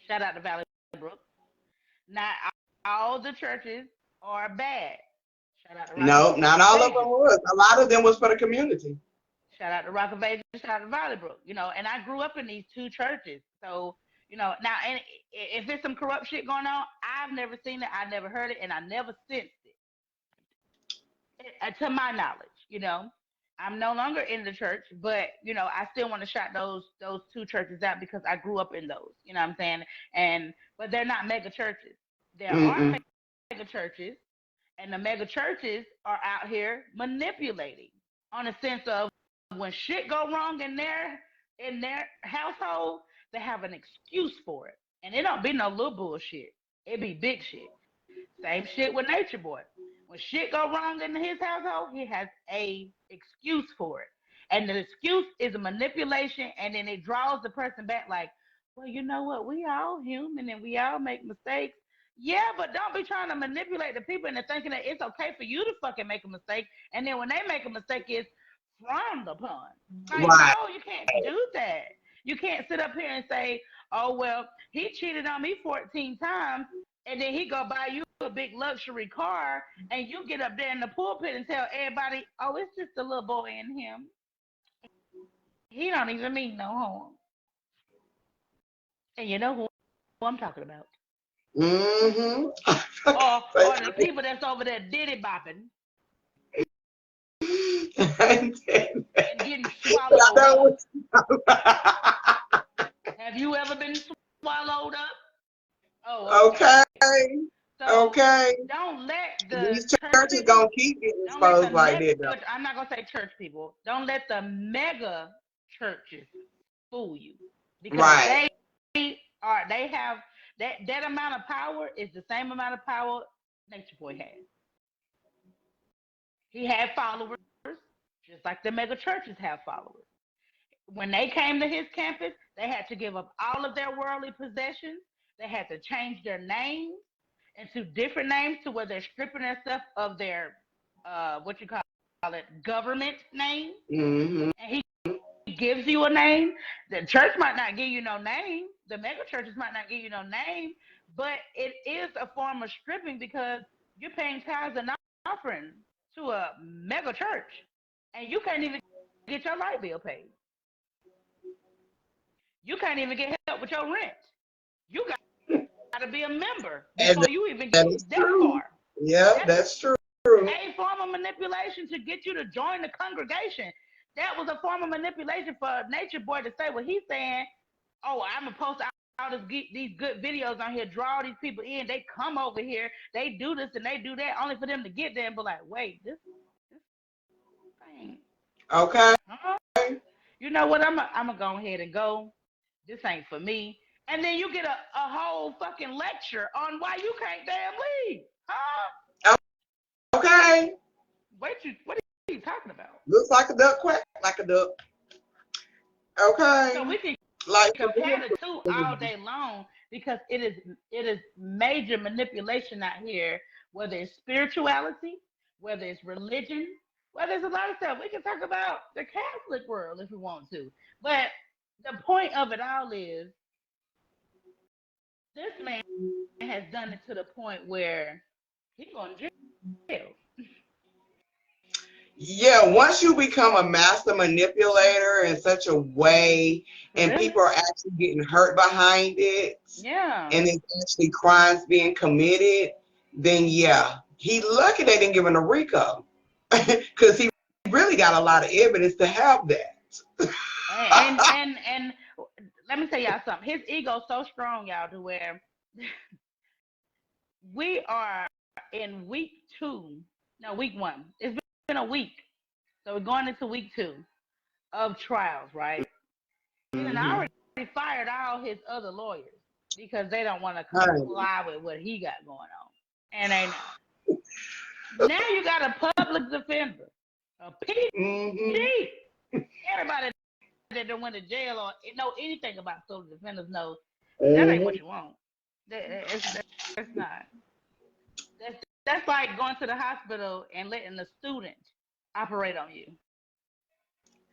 Shout out to Valley Brook. Not all the churches are bad. Shout out to No, not Rock of all of them Ages. was. A lot of them was for the community. Shout out to Rock of Ages. Shout out to Valley Brook. And I grew up in these two churches. So, now, and if there's some corrupt shit going on, I've never seen it, I never heard it, and I never sensed it, to my knowledge. I'm no longer in the church, but I still want to shout those two churches out because I grew up in those. You know what I'm saying? But they're not mega churches. There are Mm-mm. mega churches, and the mega churches are out here manipulating on a sense of when shit go wrong in their household, they have an excuse for it, and it don't be no little bullshit. It be big shit. Same shit with Nature Boy. When shit go wrong in his household, he has a excuse for it. And the excuse is a manipulation, and then it draws the person back like, well, you know what? We all human and we all make mistakes. Yeah, but don't be trying to manipulate the people into thinking that it's okay for you to fucking make a mistake. And then when they make a mistake, it's frowned upon. Like, Right. no, you can't do that. You can't sit up here and say, oh, well, he cheated on me 14 times and then he go buy you a big luxury car, and you get up there in the pulpit and tell everybody, "Oh, it's just a little boy in him. He don't even mean no harm." And you know who I'm talking about, Mm-hmm. or the people that's over there diddy bopping And and getting I swallowed know up. what Have you ever been swallowed up? Oh, okay. okay. So Okay. don't let the These church churches people, gonna keep getting don't let the exposed like mega. that though. I'm not gonna say church people. Don't let the mega churches fool you because Right. they have that amount of power is the same amount of power Nature Boy has. He had followers, just like the mega churches have followers. When they came to his campus, they had to give up all of their worldly possessions. They had to change their names into different names to where they're stripping themselves of their what you call it government name, Mm-hmm. and he gives you a name. The church might not give you no name. The mega churches might not give you no name, but it is a form of stripping because you're paying tithes and offering to a mega church, and you can't even get your light bill paid. You can't even get help with your rent. You got to be a member And before you even that get is that true. far. Yep, That's that's true. a form of manipulation to get you to join the congregation. That was a form of manipulation for Nature Boy to say what he's saying. Oh, I'm gonna post all these good videos on here, draw these people in. They come over here, they do this and they do that, only for them to get there and be like, wait, this thing. Okay. You know what? I'm gonna go ahead and go. This ain't for me. And then you get a whole fucking lecture on why you can't damn leave. Huh? Okay. What are you talking about? Looks like a duck, quack like a duck. So Okay. we can Like for compare real. the two all day long because it is major manipulation out here, whether it's spirituality, whether it's religion, whether it's a lot of stuff. We can talk about the Catholic world if we want to. But the point of it all is this man has done it to the point where he's going to jail. Yeah, once you become a master manipulator in such a way, and Really? people are actually getting hurt behind it, Yeah. and it's actually crimes being committed, then yeah, he lucky they didn't give him a RICO because he really got a lot of evidence to have that. And let me tell y'all something. His ego's so strong, y'all, to where we are in week two. No, week one. It's been a week. So we're going into week two of trials, right? He done Mm-hmm. already fired all his other lawyers because they don't want to Right. comply with what he got going on. And now you got a public defender, a Mm-hmm. PD. Everybody that don't went to jail or know anything about social defenders knows that ain't what Mm-hmm. you want. That's not. That's like going to the hospital and letting the student operate on you.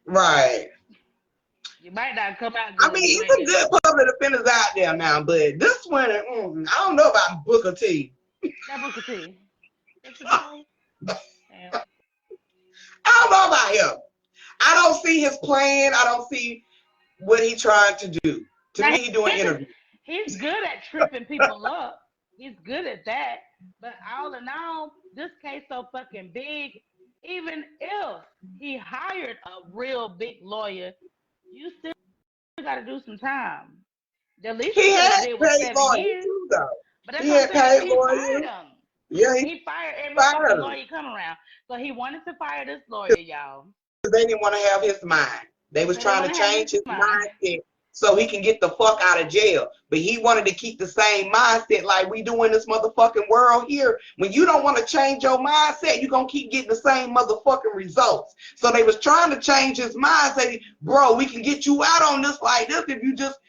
Right. You might not come out I good. mean, You he's might some get good public defenders out there now, but this one, I don't know about Booker T. that Booker T. That's what you say. Yeah. I don't know about him. I don't see his plan. I don't see what he trying to do. To Now me, he doing interviews. he's good at tripping people up. He's good at that. But all in all, this case so fucking big. Even if he hired a real big lawyer, you still got to do some time. The least He you could have had did was paid 7 years. lawyers too, though. But that's He what I'm had saying. paid He fired lawyers. him. Yeah, he He fired every fucking fired them lawyer come around. So he wanted to fire this lawyer, y'all. because they didn't want to have his mind. They was They didn't trying want to to have his change his mind. mindset so he can get the fuck out of jail. But he wanted to keep the same mindset like we do in this motherfucking world here. When you don't want to change your mindset, you're going to keep getting the same motherfucking results. So they was trying to change his mind, say, bro, we can get you out on this like this if you just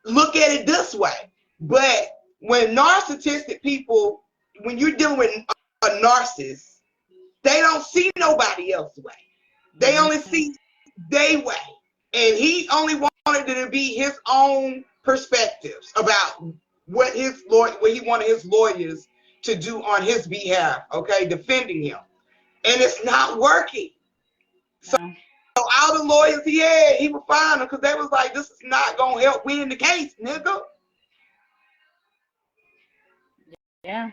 look at it this way. But when narcissistic people, when you're dealing with a narcissist, they don't see nobody else's way. They only see their way. And he only wanted it to be his own perspectives about what he wanted his lawyers to do on his behalf, okay, defending him. And it's not working. So No. all the lawyers he had, he would find them because they was like, this is not gonna help win the case, nigga. Yeah.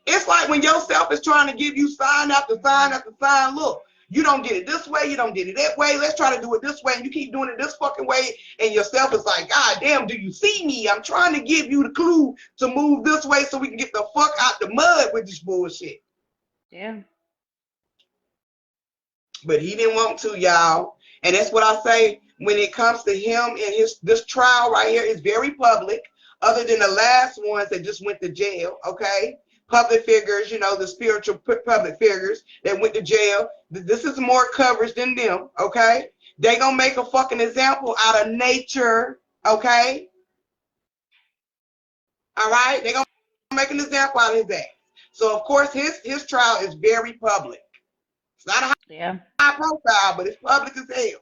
It's like when yourself is trying to give you sign after sign after sign. Look, you don't get it this way, you don't get it that way. Let's try to do it this way, and you keep doing it this fucking way, and yourself is like, God damn, do you see me? I'm trying to give you the clue to move this way so we can get the fuck out the mud with this bullshit. Yeah. But he didn't want to, y'all. And that's what I say when it comes to him and this trial right here is very public, other than the last ones that just went to jail, okay? Public figures, the spiritual public figures that went to jail. This is more coverage than them, okay? They gonna make a fucking example out of nature, okay? All right? They gonna make an example out of his ass. So of course his trial is very public. It's not a Yeah. high profile, but it's public as hell.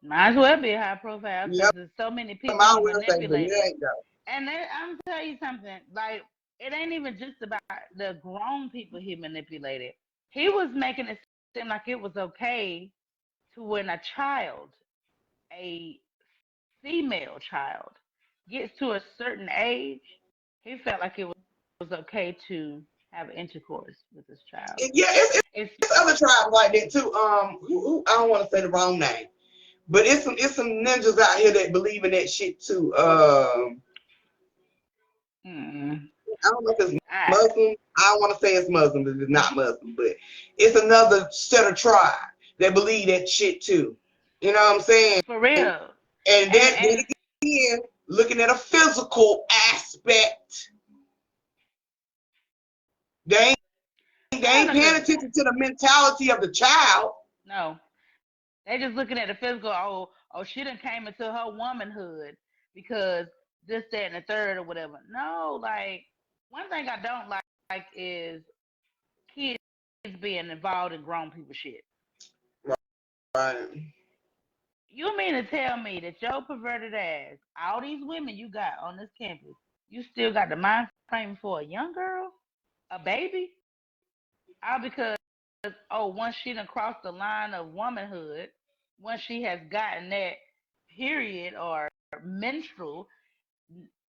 Might as well be a high profile because Yep. there's so many I people he will say, but it manipulated. ain't though. And I'm tell you something, like it ain't even just about the grown people he manipulated. He was making it seem like it was okay to when a female child, gets to a certain age, he felt like it was okay to have intercourse with this child. Yeah, It's it's other tribes like that too. Who I don't want to say the wrong name, but it's some ninjas out here that believe in that shit too. mm, I don't know if it's I, Muslim. I don't want to say it's Muslim, but it's not Muslim. But it's another set of tribe. that believe that shit too. You know what I'm saying? For real. And then And again, looking at a physical aspect, they ain't paying attention to the mentality of the child. no, they just looking at the physical. Oh, she done came into her womanhood because this, that, and the third or whatever. No, like one thing I don't like is kids being involved in grown people shit. Right. You mean to tell me that your perverted ass, all these women you got on this campus, you still got the mind frame for a young girl, a baby? All because, oh, once she done crossed the line of womanhood, once she has gotten that period or menstrual,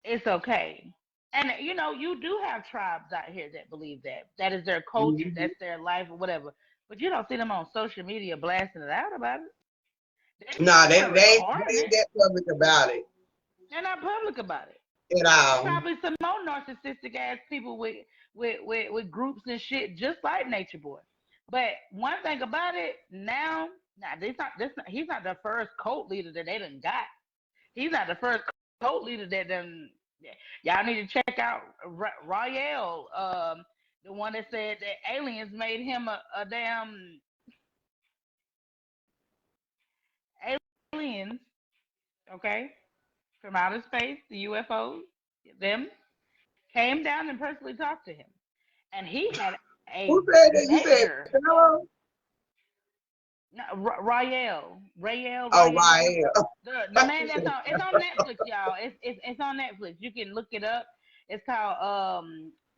it's okay. And you know, you do have tribes out here that believe that. That is their culture, Mm-hmm. that's their life or whatever. But you don't see them on social media blasting it out about it. Nah, they They're ain't recording it. that public about it They're not public about it. at It's all. probably some more narcissistic ass people with groups and shit, just like Nature Boy. But one thing about it, now he's not the first cult leader that they done got. He's not the first cult leader that done. Y'all need to check out Royale, the one that said that aliens made him a damn aliens, okay, from outer space, the UFOs, them came down and personally talked to him, and he had a Who said that? You said major Pharaoh? no, Rael, Oh, right. the man that's on it's on Netflix, y'all. It's on Netflix. You can look it up. It's called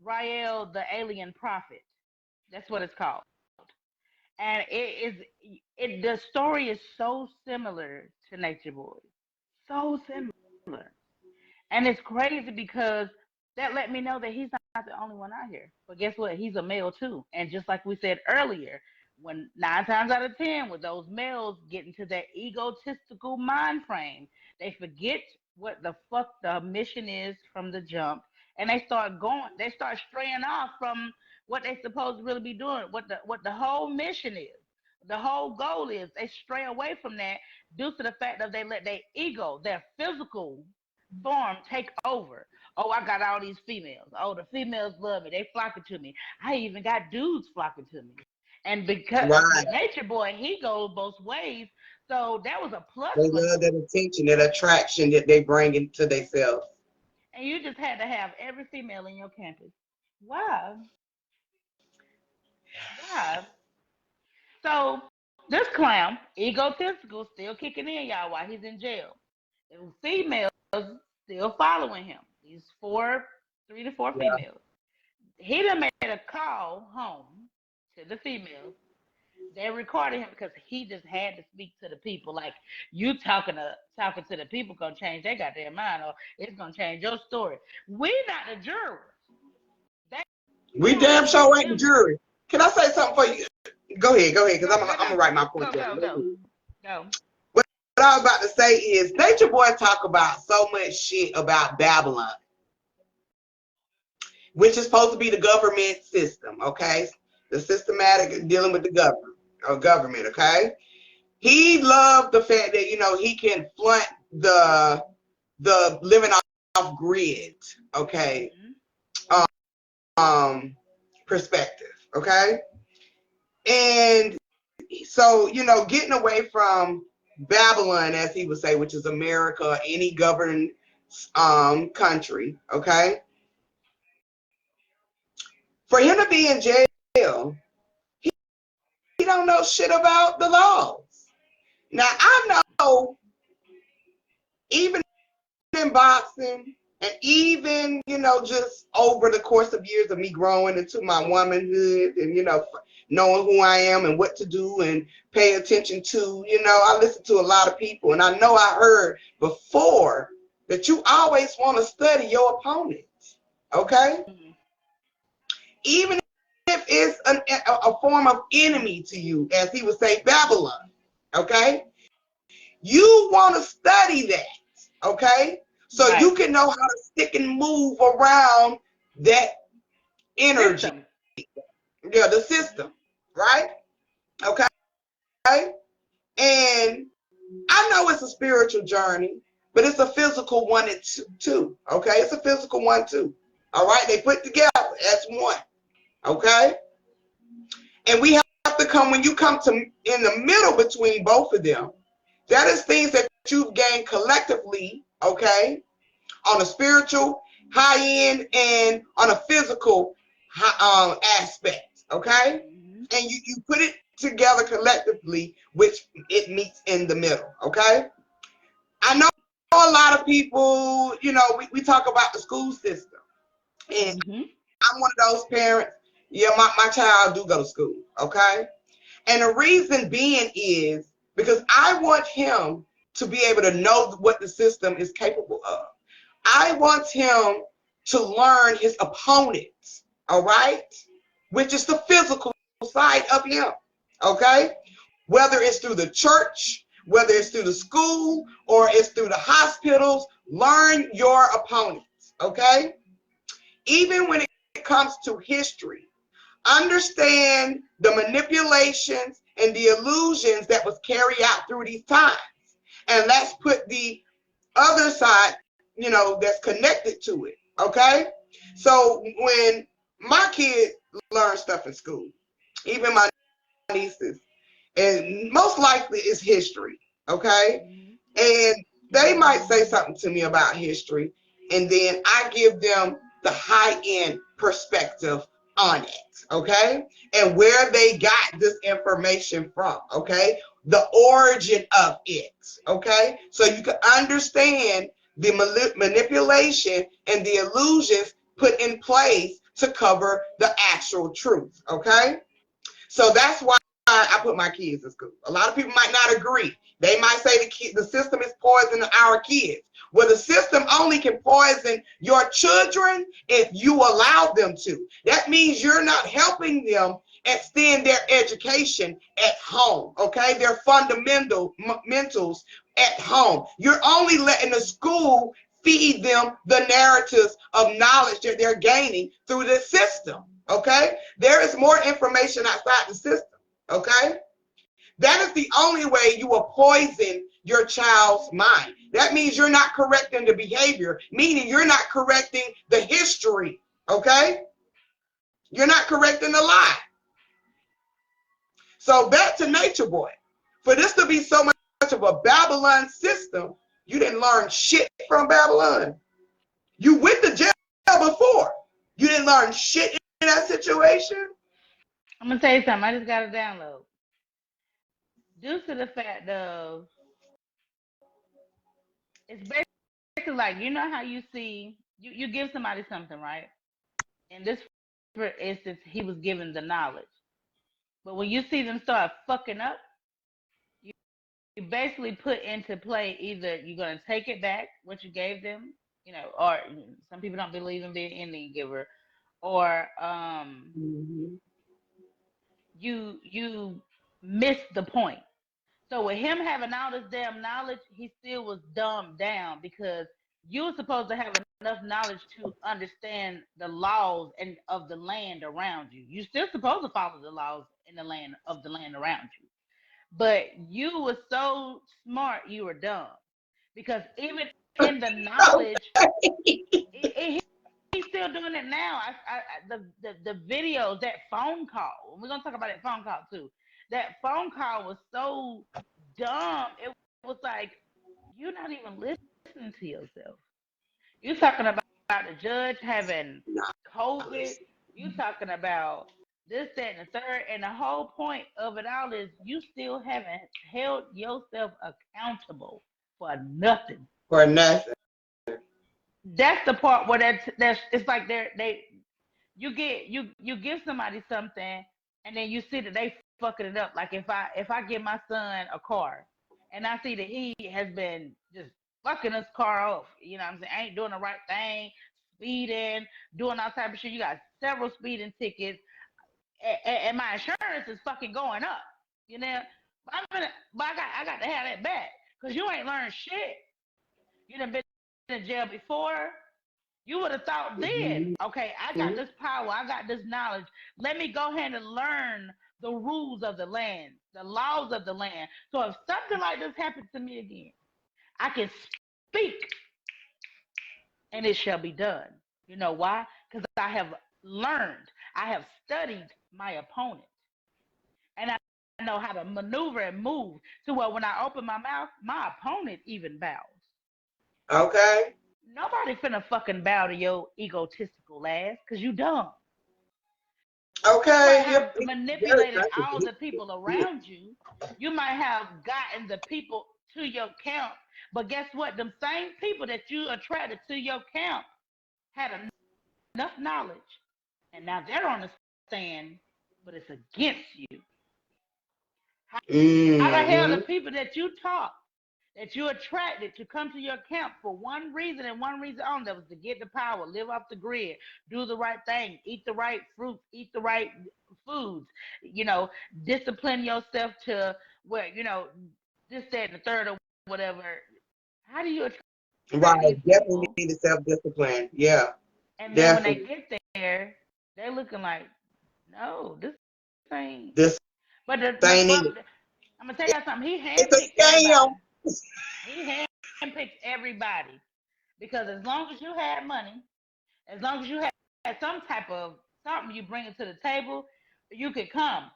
Rael the Alien Prophet. That's what it's called. And the story is so similar to Nature Boy. So similar. And it's crazy because that let me know that he's not the only one out here. But guess what? He's a male too. And just like we said earlier, when 9 times out of 10, when those males get into that egotistical mind frame, they forget what the fuck the mission is from the jump. And they start straying off from what they supposed to really be doing, what the whole mission is. The whole goal is they stray away from that due to the fact that they let their ego, their physical form take over. Oh, I got all these females. Oh, the females love me. They flocking to me. I even got dudes flocking to me. And because Right. with Nature Boy, he goes both ways. So that was a plus They for him. love that attention, that attraction that they bring into themselves. And you just had to have every female in your campus. Why? Why? So this clown, egotistical, still kicking in, y'all, while he's in jail. The females still following him. These 3 to 4 Yeah. females. He done made a call home to the females. They recorded him because he just had to speak to the people. Like you talking to the people gonna change their goddamn mind, or it's gonna change your story. We not the jurors. They We only damn sure get ain't the them. jury. Can I say something for you? Go ahead, because Go, I'm go, gonna go, write my go, point down. go, go, go. What I was about to say is Nature Boy talk about so much shit about Babylon, which is supposed to be the government system, okay? The systematic dealing with the government, okay? He loved the fact that, he can flaunt the living off grid, okay? Perspective, okay? And so, getting away from Babylon, as he would say, which is America, any governed country, okay? For him to be in jail, he don't know shit about the laws. Now, I know, even in boxing, and even, just over the course of years of me growing into my womanhood and, knowing who I am and what to do and pay attention to, I listen to a lot of people, and I know I heard before that you always want to study your opponent, okay? Mm-hmm. Even if it's a form of enemy to you, as he would say, Babylon, okay? You want to study that, okay? So Right. you can know how to stick and move around that energy. System. Yeah, the system, right? Okay. And I know it's a spiritual journey, but it's a physical one too. Okay, it's a physical one too. All right, they put together as one. Okay, and we have to come when you come to in the middle between both of them. That is things that you've gained collectively. Okay, on a spiritual high end and on a physical aspect. Okay, Mm-hmm. and you put it together collectively, which it meets in the middle. Okay, I know a lot of people, we talk about the school system, and Mm-hmm. I'm one of those parents. Yeah, my child do go to school, okay? And the reason being is because I want him to be able to know what the system is capable of. I want him to learn his opponents, all right? Which is the physical side of him, okay? Whether it's through the church, whether it's through the school, or it's through the hospitals, learn your opponents, okay? Even when it comes to history, understand the manipulations and the illusions that was carried out through these times. And let's put the other side, that's connected to it, okay? So when my kids learn stuff in school, even my nieces, and most likely it's history, okay? Mm-hmm. And they might say something to me about history, and then I give them the high end perspective on it, okay? And where they got this information from, okay? The origin of it, okay? So you can understand the manipulation and the illusions put in place to cover the actual truth, okay? So that's why I put my kids in school. A lot of people might not agree. They might say the system is poisoning our kids. Well, the system only can poison your children if you allow them to. That means you're not helping them extend their education at home, okay? Their fundamentals at home. You're only letting the school feed them the narratives of knowledge that they're gaining through the system, okay? There is more information outside the system, okay? That is the only way you will poison your child's mind. That means you're not correcting the behavior, meaning you're not correcting the history, okay? You're not correcting the lie. So back to Nature Boy. For this to be so much of a Babylon system, you didn't learn shit from Babylon. You went to jail before. You didn't learn shit in that situation. I'm gonna tell you something. I just got a download. Due to the fact of it's basically like how you see you give somebody something, right? In this for instance, he was given the knowledge. But when you see them start fucking up, you basically put into play either you're gonna take it back what you gave them, or some people don't believe in being Indian giver, or Mm-hmm. you miss the point. So with him having all this damn knowledge, he still was dumbed down because you were supposed to have enough knowledge to understand the laws and of the land around you. You're still supposed to follow the laws in the land of the land around you. But you were so smart, you were dumb. Because even in the knowledge, it, he's still doing it now. The videos, that phone call. We're gonna talk about that phone call too. That phone call was so dumb. It was like you're not even listening to yourself. You're talking about the judge having COVID. You're talking about this, that, and the third. And the whole point of it all is you still haven't held yourself accountable for nothing. For nothing. That's the part where that's it's like they you give somebody something and then you see that they fucking it up. Like if I give my son a car and I see that he has been just fucking his car off, what I'm saying, ain't doing the right thing, speeding, doing all type of shit. You got several speeding tickets, and my insurance is fucking going up. You know, but I got to have that back because you ain't learned shit. You done been in jail before. You would have thought then, Mm-hmm. okay, I got this power, I got this knowledge. Let me go ahead and learn the rules of the land, the laws of the land. So if something like this happens to me again, I can speak and it shall be done. You know why? Because I have learned, I have studied my opponent, and I know how to maneuver and move to where when I open my mouth, my opponent even bows. Okay. Nobody finna fucking bow to your egotistical ass because you dumb. You might Okay. have Very manipulated all the people contradictory. around you. You might have gotten the people to your camp, but guess what? Them same people that you attracted to your camp had enough knowledge, and now they're on the stand, but it's against you. How the hell the Mm-hmm. people that you taught, that you attracted to come to your camp for one reason and one reason only, that was to get the power, live off the grid, do the right thing, eat the right fruits, eat the right foods, you know, discipline yourself to where, you know, this, that, and the third or whatever. How do you attract Right. these Definitely people? need to self-discipline. Yeah. And then when they Definitely. get there, they're looking like, no, this ain't. This But thing but is, I'm gonna tell you something. He it's handpicked a scam. everybody. He handpicked everybody because as long as you had money, as long as you had some type of something you bring it to the table, you could come.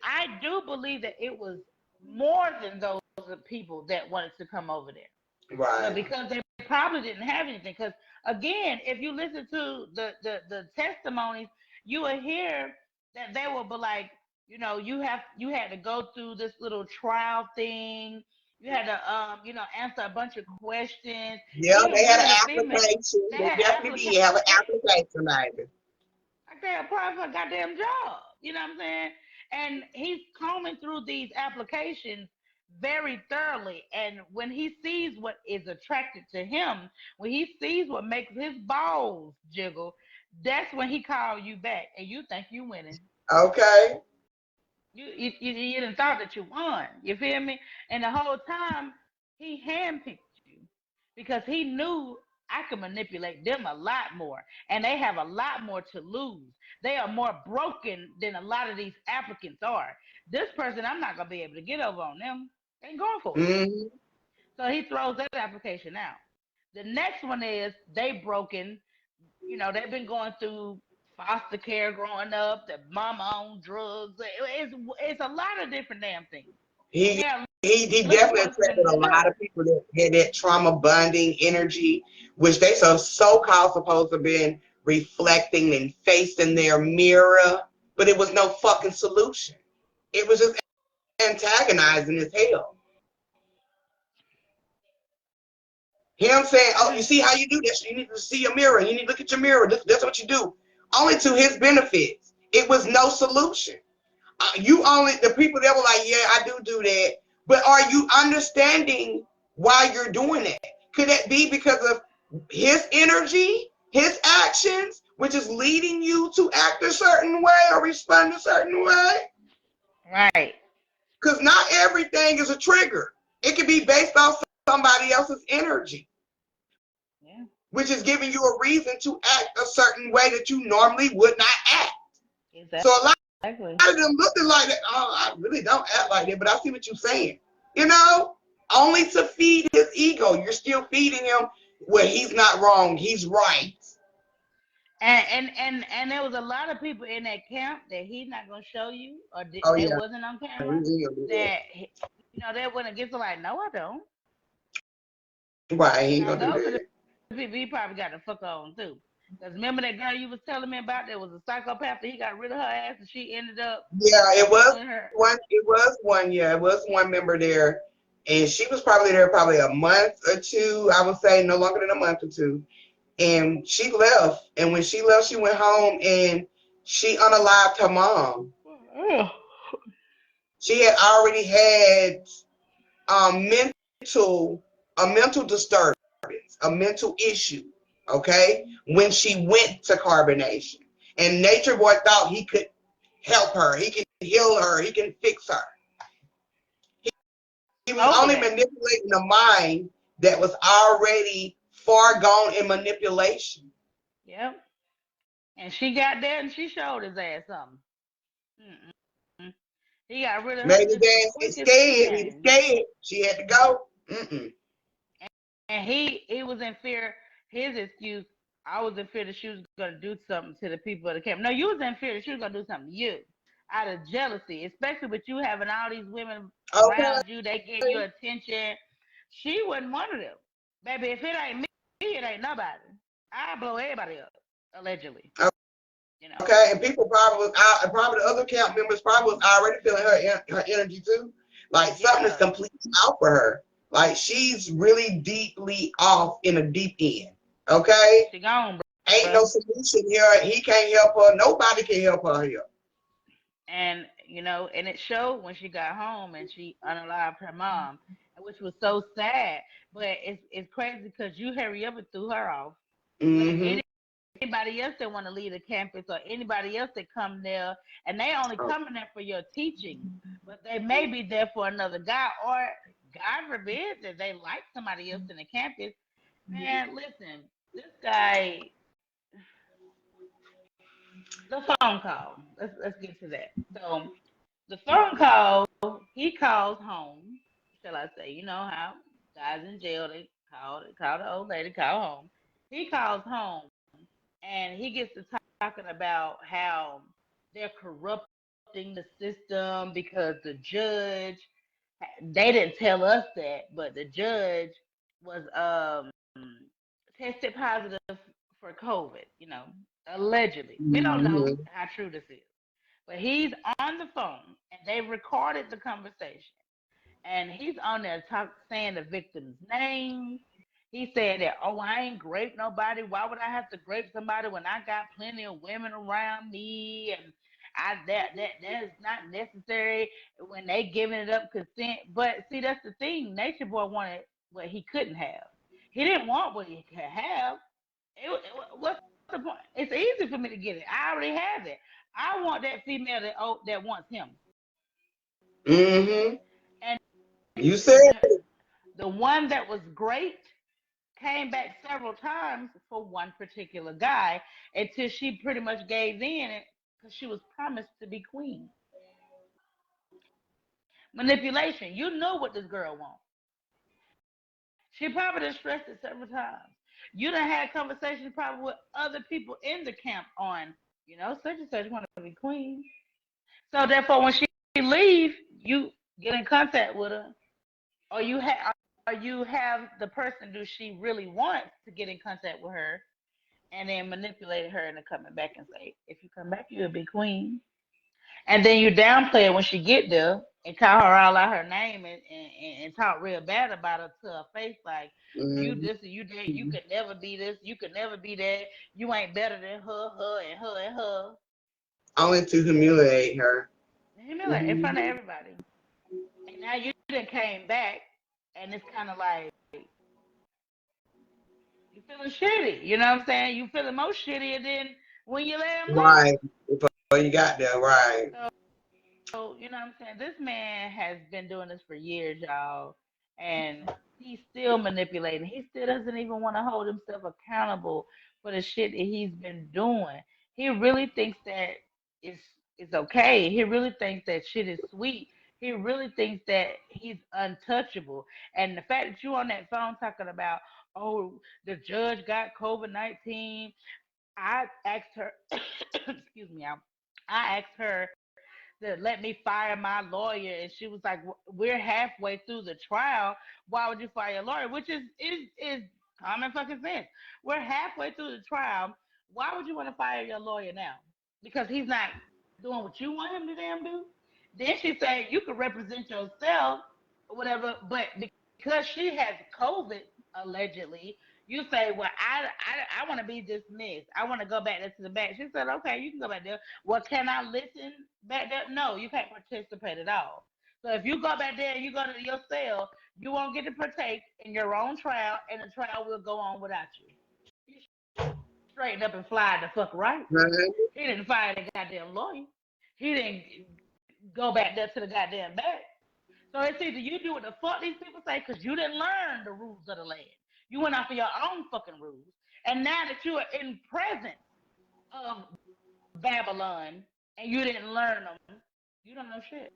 I do believe that it was more than those people that wanted to come over there, but Right. because they probably didn't have anything. Because again, if you listen to the testimonies, you will hear that they will be like, you know, you had to go through this little trial thing. You had to answer a bunch of questions. Yeah, Even they had one an of the female, application. they They had definitely application. did have an application, baby. Like they applied for a goddamn job. You know what I'm saying? And he's combing through these applications very thoroughly. And when he sees what is attracted to him, when he sees what makes his balls jiggle, that's when he call you back and you think you winning. Okay. You didn't thought that you won. You feel me? And the whole time he handpicked you because he knew I could manipulate them a lot more, and they have a lot more to lose. They are more broken than a lot of these applicants are. This person, I'm not gonna be able to get over on them. They ain't going for it. Mm-hmm. So he throws that application out. The next one is they broken. You know, they've been going through foster care growing up, the mama on drugs. It's a lot of different damn things. And He they're he looking definitely for attracted a lot stability. of people that had that trauma bonding energy, which they so called supposed to have been reflecting and facing their mirror, but it was no fucking solution. It was just antagonizing as hell. Him saying, "Oh, you see how you do this? You need to see your mirror. You need to look at your mirror. That's what you do." Only to his benefits. It was no solution. You only the people that were like, "Yeah, I do that," but are you understanding why you're doing it? Could that be because of his energy, his actions, which is leading you to act a certain way or respond a certain way? Right. Because not everything is a trigger. It could be based off somebody else's energy, Yeah. which is giving you a reason to act a certain way that you normally would not act. So a lot Exactly. of them looking like that. Oh, I really don't act like that, but I see what you're saying. You know, only to feed his ego. You're still feeding him where he's not wrong. He's right. And there was a lot of people in that camp that he's not gonna show you, or Oh they yeah, wasn't on he camera. will do that. That they went against it like, no, I don't. Right, he ain't Now gonna do those are that. the people he probably got to fuck on too. Because remember that girl you was telling me about that was a psychopath that he got rid of her ass and she ended up Yeah, it was killing her. one. It was one. Yeah, it was one member there, and she was probably there probably a month or two. I would say no longer than a month or two. And she left. And when she left, she went home and she unalived her mom. Ugh. She had already had mental a mental disturbance, a mental issue. Okay, when she went to carbonation, and Nature Boy thought he could help her, he can heal her, he can fix her. He was only Hopefully. manipulating the mind that was already far gone in manipulation. Yep. And she got there and she showed his ass something. Mm-mm. He got rid of her Maybe just as dad quick is as he scared. He was came. scared. She had to go. Mm-mm. And he was in fear. His excuse, I was in fear that she was gonna do something to the people of the camp. No, you was in fear that she was gonna do something to you, out of jealousy, especially with you having all these women Okay. around you. They give you attention. She wasn't one of them, baby. If it ain't me, it ain't nobody. I blow everybody up, allegedly. You know. Okay. And people probably was out, probably the other camp members probably was already feeling her energy too. Like something is Yeah, completely out for her. Like she's really deeply off in a deep end. Okay. she gone, Ain't no bruh. solution here. He can't help her. Nobody can help her here. And and it showed when she got home and she unalived her mom, which was so sad. But it's crazy because you hurry up and threw her off. But Mm-hmm. anybody else that want to leave the campus or anybody else that come there, and they only coming there for your teaching, but they may be there for another guy, or God forbid that they like somebody else in the campus. Man, listen, this guy, the phone call. Let's get to that. So the phone call, he calls home, shall I say? You know how guys in jail they call the old lady, call home. He calls home and he gets to talking about how they're corrupting the system because the judge, they didn't tell us that, but the judge was tested positive for COVID, allegedly. We don't know Mm-hmm. how true this is. But he's on the phone and they recorded the conversation. And he's on there saying the victim's names. He said that, oh, I ain't grape nobody. Why would I have to grape somebody when I got plenty of women around me? And that is not necessary when they giving it up consent. But see, that's the thing. Nature Boy wanted what he couldn't have. He didn't want what he could have. What's the point? It's easy for me to get it. I already have it. I want that female that wants him. Mm-hmm. And You said the one that was great came back several times for one particular guy until she pretty much gave in because she was promised to be queen. Manipulation. You know what this girl wants. She probably done stressed it several times. You done had conversations probably with other people in the camp on, such and such want to be queen. So therefore, when she leave, you get in contact with her, or you have the person do she really wants to get in contact with her, and then manipulate her into coming back and say, if you come back, you'll be queen. And then you downplay it when she get there and call her all out her name and talk real bad about her to her face, like you mm-hmm. this and you that, you could never be this, you could never be that, you ain't better than her and her and her. Only to humiliate her. Humiliate in front of Mm-hmm. everybody. And now you done came back and it's kind of like you feeling shitty. You know what I'm saying? You feeling more shittier than when you let him loose. Right. Before you got there, right. So, you know what I'm saying? This man has been doing this for years, y'all. And he's still manipulating. He still doesn't even want to hold himself accountable for the shit that he's been doing. He really thinks that it's it's okay. He really thinks that shit is sweet. He really thinks that he's untouchable. And the fact that you on that phone talking about, oh, the judge got COVID-19. I asked her, excuse me, I asked her to let me fire my lawyer, and she was like, "We're halfway through the trial. Why would you fire a lawyer?" Which is common fucking sense. We're halfway through the trial. Why would you want to fire your lawyer now? Because he's not doing what you want him to damn do. Then she said you could represent yourself, or whatever, but because she has COVID allegedly, you say, "Well, I want to be dismissed. I want to go back there to the back." She said, "Okay, you can go back there." Well, can I listen back there? No, you can't participate at all. So if you go back there and you go to your cell, you won't get to partake in your own trial, and the trial will go on without you. He straightened up and fly the fuck right. Mm-hmm. He didn't fire the goddamn lawyer. He didn't go back there to the goddamn back. So it's either you do what the fuck these people say because you didn't learn the rules of the land. You went off of your own fucking rules. And now that you are in presence of Babylon and you didn't learn them, you don't know shit.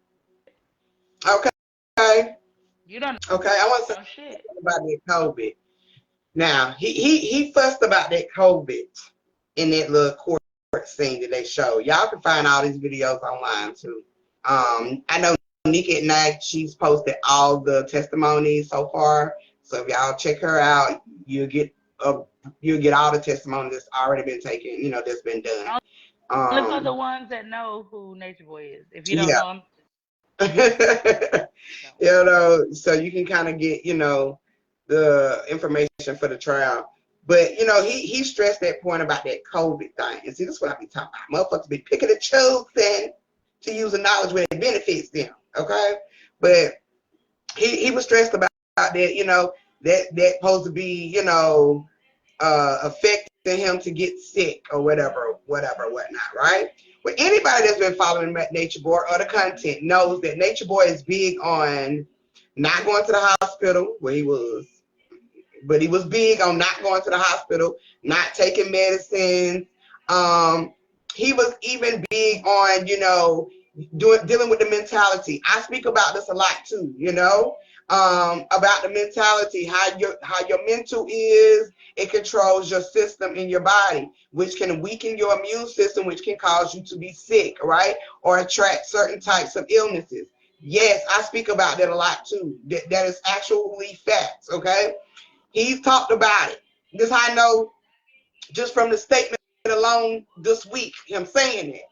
Okay. You don't Okay. I want to know say shit. something about that COVID. Now, he fussed about that COVID in that little court scene that they showed. Y'all can find all these videos online too. I know Nika at Night, she's posted all the testimonies so far. So if y'all check her out, you'll get uh, you'll get all the testimony that's already been taken, that's been done. Only for the Um, ones that know who Nature Boy is. If you don't yeah. know him, don't. So you can kind of get, the information for the trial. But he stressed that point about that COVID thing. And see, this is what I be talking about. Motherfuckers be picking and choosing to use the knowledge when it benefits them. Okay? But he was stressed about that, that supposed to be, affecting him to get sick or whatever, whatnot, right? But anybody that's been following Nature Boy or the content knows that Nature Boy is big on not going to the hospital where he was, but he was big on not going to the hospital, not taking medicines. Um, he was even big on, dealing with the mentality. I speak about this a lot too, about the mentality, how your mental is. It controls your system in your body, which can weaken your immune system, which can cause you to be sick, right? Or attract certain types of illnesses. Yes, I speak about that a lot too. That is actually facts, okay? He's talked about it. This I know just from the statement alone this week, him saying it,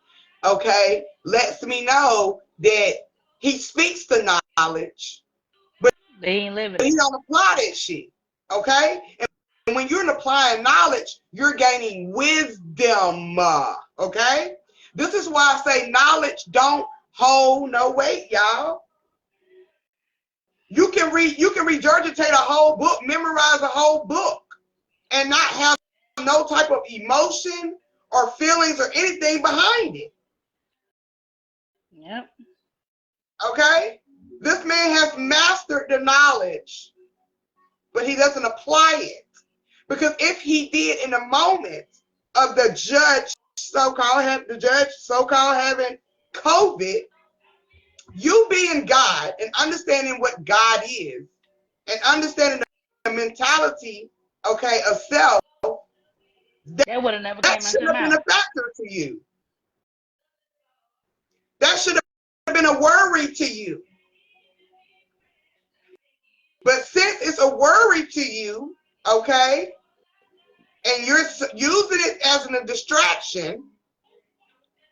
okay, lets me know that he speaks the knowledge, but They ain't living he it. don't apply that shit, okay? And when you're applying knowledge, you're gaining wisdom, okay? This is why I say knowledge don't hold no weight, y'all. You can regurgitate a whole book, memorize a whole book, and not have no type of emotion or feelings or anything behind it. Yep. Okay? This man has mastered the knowledge, but he doesn't apply it. Because if he did in the moment of the judge so-called having COVID, you being God and understanding what God is and understanding the mentality, okay, of self, That would have never that came out should your have been mouth. a factor to you. That should have been a worry to you. But since it's a worry to you, okay, and you're using it as a distraction,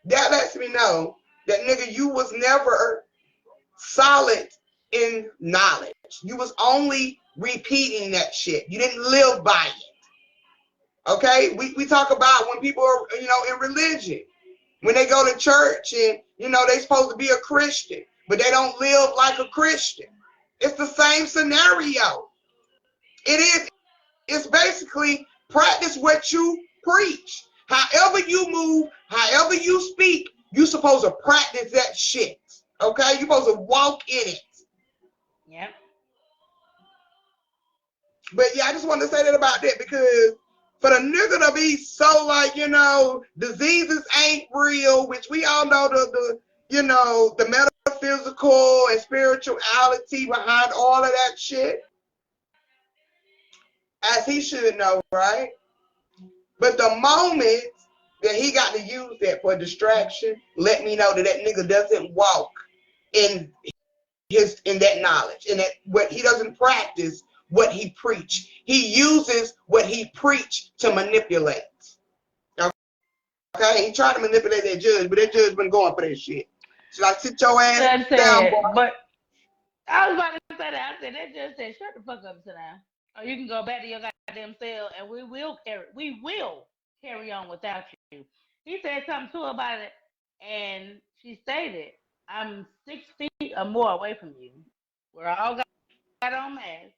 that lets me know that nigga, you was never solid in knowledge. You was only repeating that shit. You didn't live by it. Okay? We talk about when people are, in religion, when they go to church and, they supposed to be a Christian, but they don't live like a Christian. It's the same scenario. It is. It's basically practice what you preach. However you move, however you speak, you're supposed to practice that shit. Okay? You're supposed to walk in it. Yep. But yeah, I just wanted to say that about that because for the nigga to be so like, diseases ain't real, which we all know the metaphysical and spirituality behind all of that shit, as he should know, right? But the moment that he got to use that for distraction, let me know that that nigga doesn't walk in in that knowledge, and that what he doesn't practice what he preach. He uses what he preach to manipulate. Okay, he tried to manipulate that judge, but that judge been going for that shit. So like, sit your ass Judge down, boy. said, but I was about to say that. I said that judge said, shut the fuck up, sit down. Or you can go back to your goddamn cell and we will carry on without you. He said something to her about it and she stated, I'm 6 feet or more away from you. We're all got on masks.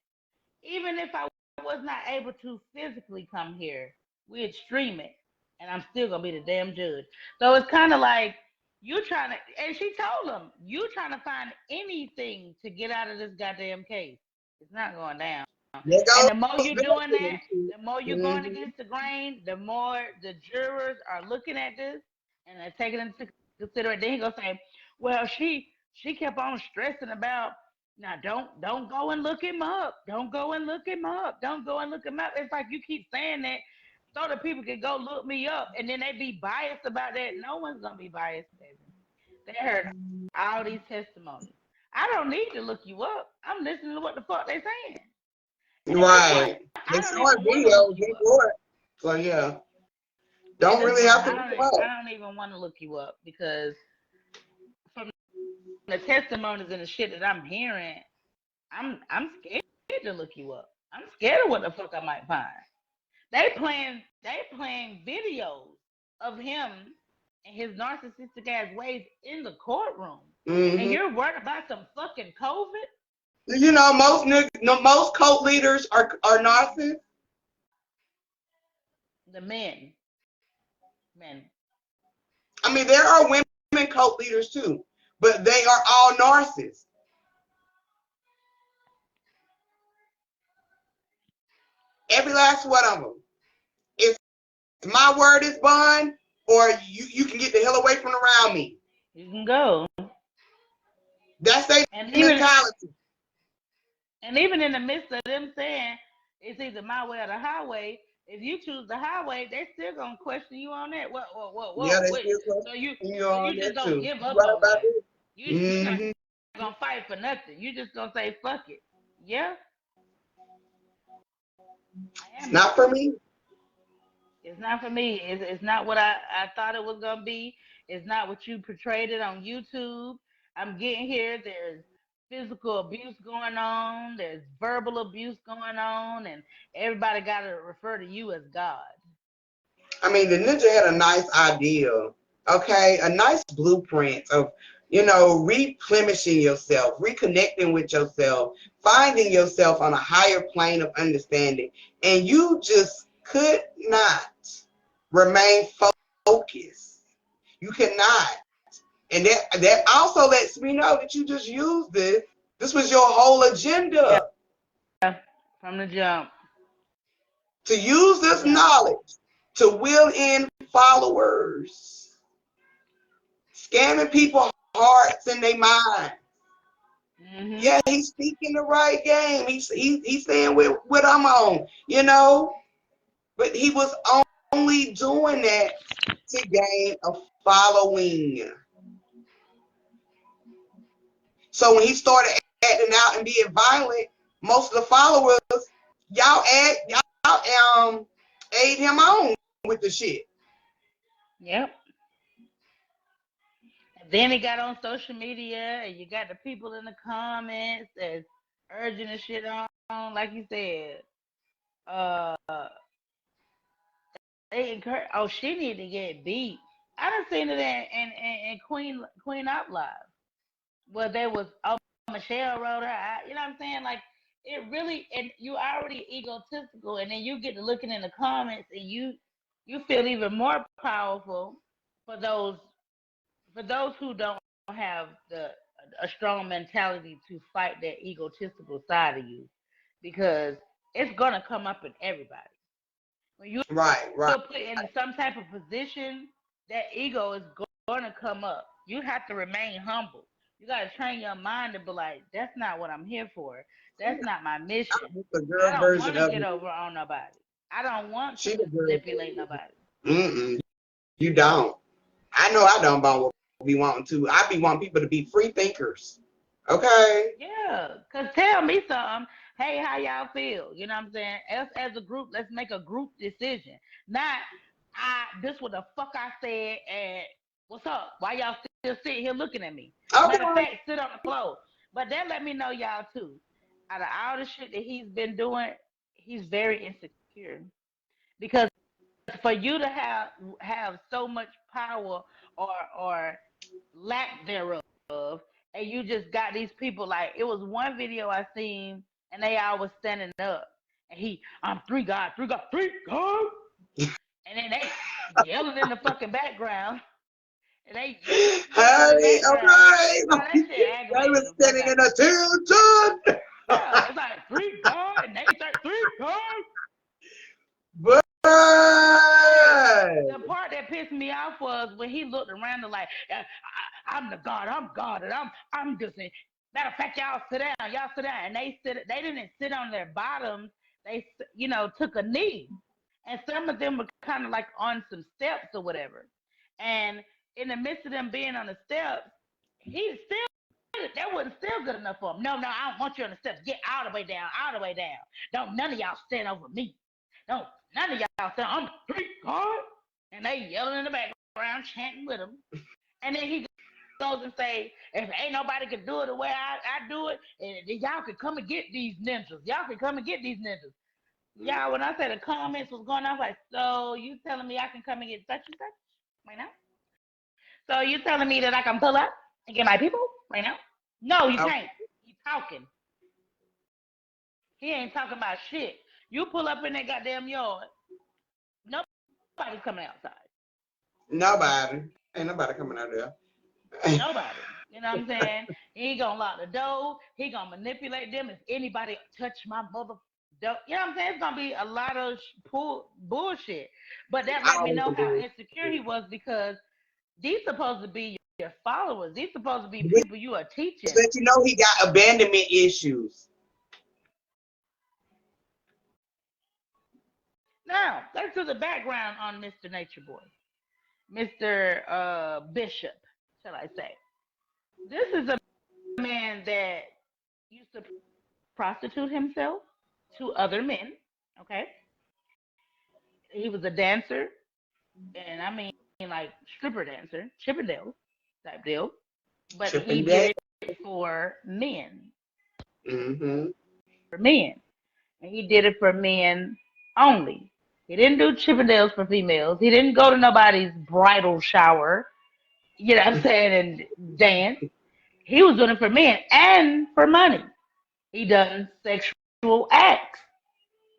Even if I was not able to physically come here, we'd stream it, and I'm still gonna be the damn judge. So it's kind of like you trying to, and she told him, you trying to find anything to get out of this goddamn case. It's not going down. There And the more goes you're doing that, that. the more you're going Mm-hmm. against the grain, the more the jurors are looking at this and they're taking into consideration. Then he gonna say, "Well, she kept on stressing about, now don't go and look him up. Don't go and look him up. Don't go and look him up. It's like you keep saying that so that people can go look me up, and then they be biased about that. No one's gonna be biased, baby. They heard all these testimonies. I don't need to look you up. I'm listening to what the fuck they saying. And guess what? Right. I They don't saw a even want to look video, you they up. bought it. So yeah. Yeah, Don't that's really why have to look them up. I don't even want to look you up, because from the testimonies and the shit that I'm hearing, I'm scared to look you up. I'm scared of what the fuck I might find. They playing videos of him and his narcissistic ass ways in the courtroom. And Mm-hmm. you're worried about some fucking COVID? You know, most cult leaders are narcissists. The men. I mean, there are women cult leaders too, but they are all narcissists. Every last one of them. It's my word is bond, or you can get the hell away from around me. You can go. That's their And mentality. even in the midst of them saying it's either my way or the highway, if you choose the highway, they still gonna question you on that. Yeah, Whoa, they wait. still So question you on you just that gonna too. give You up right on about life. it? You're not Mm-hmm. gonna fight for nothing. You just gonna say fuck it. Yeah, I It's am. not for me. It's not for me. It's not what I thought it was gonna be. It's not what you portrayed it on YouTube. I'm getting here. There's physical abuse going on. There's verbal abuse going on, and everybody got to refer to you as God. I mean, the ninja had a nice idea, okay? A nice blueprint of, replenishing yourself, reconnecting with yourself, finding yourself on a higher plane of understanding. And you just could not remain focused. You cannot. And that also lets me know that you just used this. This was your whole Yeah, agenda, from the jump. to use From the this jump. knowledge to will in followers, scamming people hearts and their minds. Mhm. Yeah, he's speaking the right game. He's saying what I'm on. But he was only doing that to gain a following. So when he started acting out and being violent, most of the followers, y'all aid him on with the shit. Yep. And then he got on social media, and you got the people in the comments that's urging the shit on, like you said. Uh, they encourage. Oh, she need to get beat. I done seen it in Queen Up Live, where there was, oh, Michelle wrote her out. You know what I'm saying? Like, it really, and you already egotistical, and then you get to looking in the comments, and you feel even more powerful for those who don't have a strong mentality to fight that egotistical side of you, because it's gonna come up in everybody. When you Right, right. put in some type of position, that ego is going to come up. You have to remain humble. You got to train your mind to be like, that's not what I'm here for. That's not my mission. I'm the I girl don't want version to of get it. over on nobody. I don't want to She the girl manipulate nobody. version. You don't. I know I don't want what we wanting to. I be wanting people to be free thinkers. Okay? Yeah, cause tell me something. Hey, how y'all feel? You know what I'm saying? Us as a group, let's make a group decision. Not this what the fuck I said, and what's up? Why y'all still sitting here looking at me? Matter of Okay. fact, sit on the floor. But then let me know y'all too. Out of all the shit that he's been doing, he's very insecure. Because for you to have so much power, or lack thereof, and you just got these people, like, it was one video I seen, and they all was standing up, and I'm three God, and then they yelling in the fucking background, and they yelling and screaming in the Hey, background. okay. Bro, that shit They aggravated was the fuck standing out in of me. attention. Yeah, it's like three God, and they start three God. But And the part that pissed me off mouth was when he looked around and like, I'm the God, and I'm just. Matter of fact, y'all sit down, and they didn't sit on their bottoms. They, took a knee, and some of them were kind of like on some steps or whatever. And in the midst of them being on the steps, he still, that wasn't still good enough for him. No, I don't want you on the steps. Get all the way down, all the way down. Don't none of y'all stand over me. Don't none of y'all stand. I'm the Greek God, and they yelling in the background, chanting with him. And then he goes and say, if ain't nobody can do it the way I do it, and y'all can come and get these ninjas. Y'all can come and get these ninjas. Y'all, when I said the comments was going on, I was like, so you telling me I can come and get such and such right now? So you telling me that I can pull up and get my people right now? No, you can't. He's talking. He ain't talking about shit. You pull up in that goddamn yard, nobody's coming outside. Nobody. Ain't nobody coming out there. Nobody. You know what I'm saying? He ain't gonna lock the door. He gonna manipulate them. If anybody touch my mother, you know what I'm saying? It's gonna be a lot of bullshit. But that let me know how insecure he was, because these supposed to be your followers. These supposed to be people you are teaching. But you know he got abandonment issues. Now, let's do the background on Mr. NatureBoy. Mr. Bishop, shall I say. This is a man that used to prostitute himself to other men, okay? He was a dancer, and I mean like stripper dancer, Chippendale type deal. But he did it for men. Mm-hmm. For men. And he did it for men only. He didn't do Chippendales for females. He didn't go to nobody's bridal shower, you know what I'm saying, and dance. He was doing it for men and for money. He done sexual acts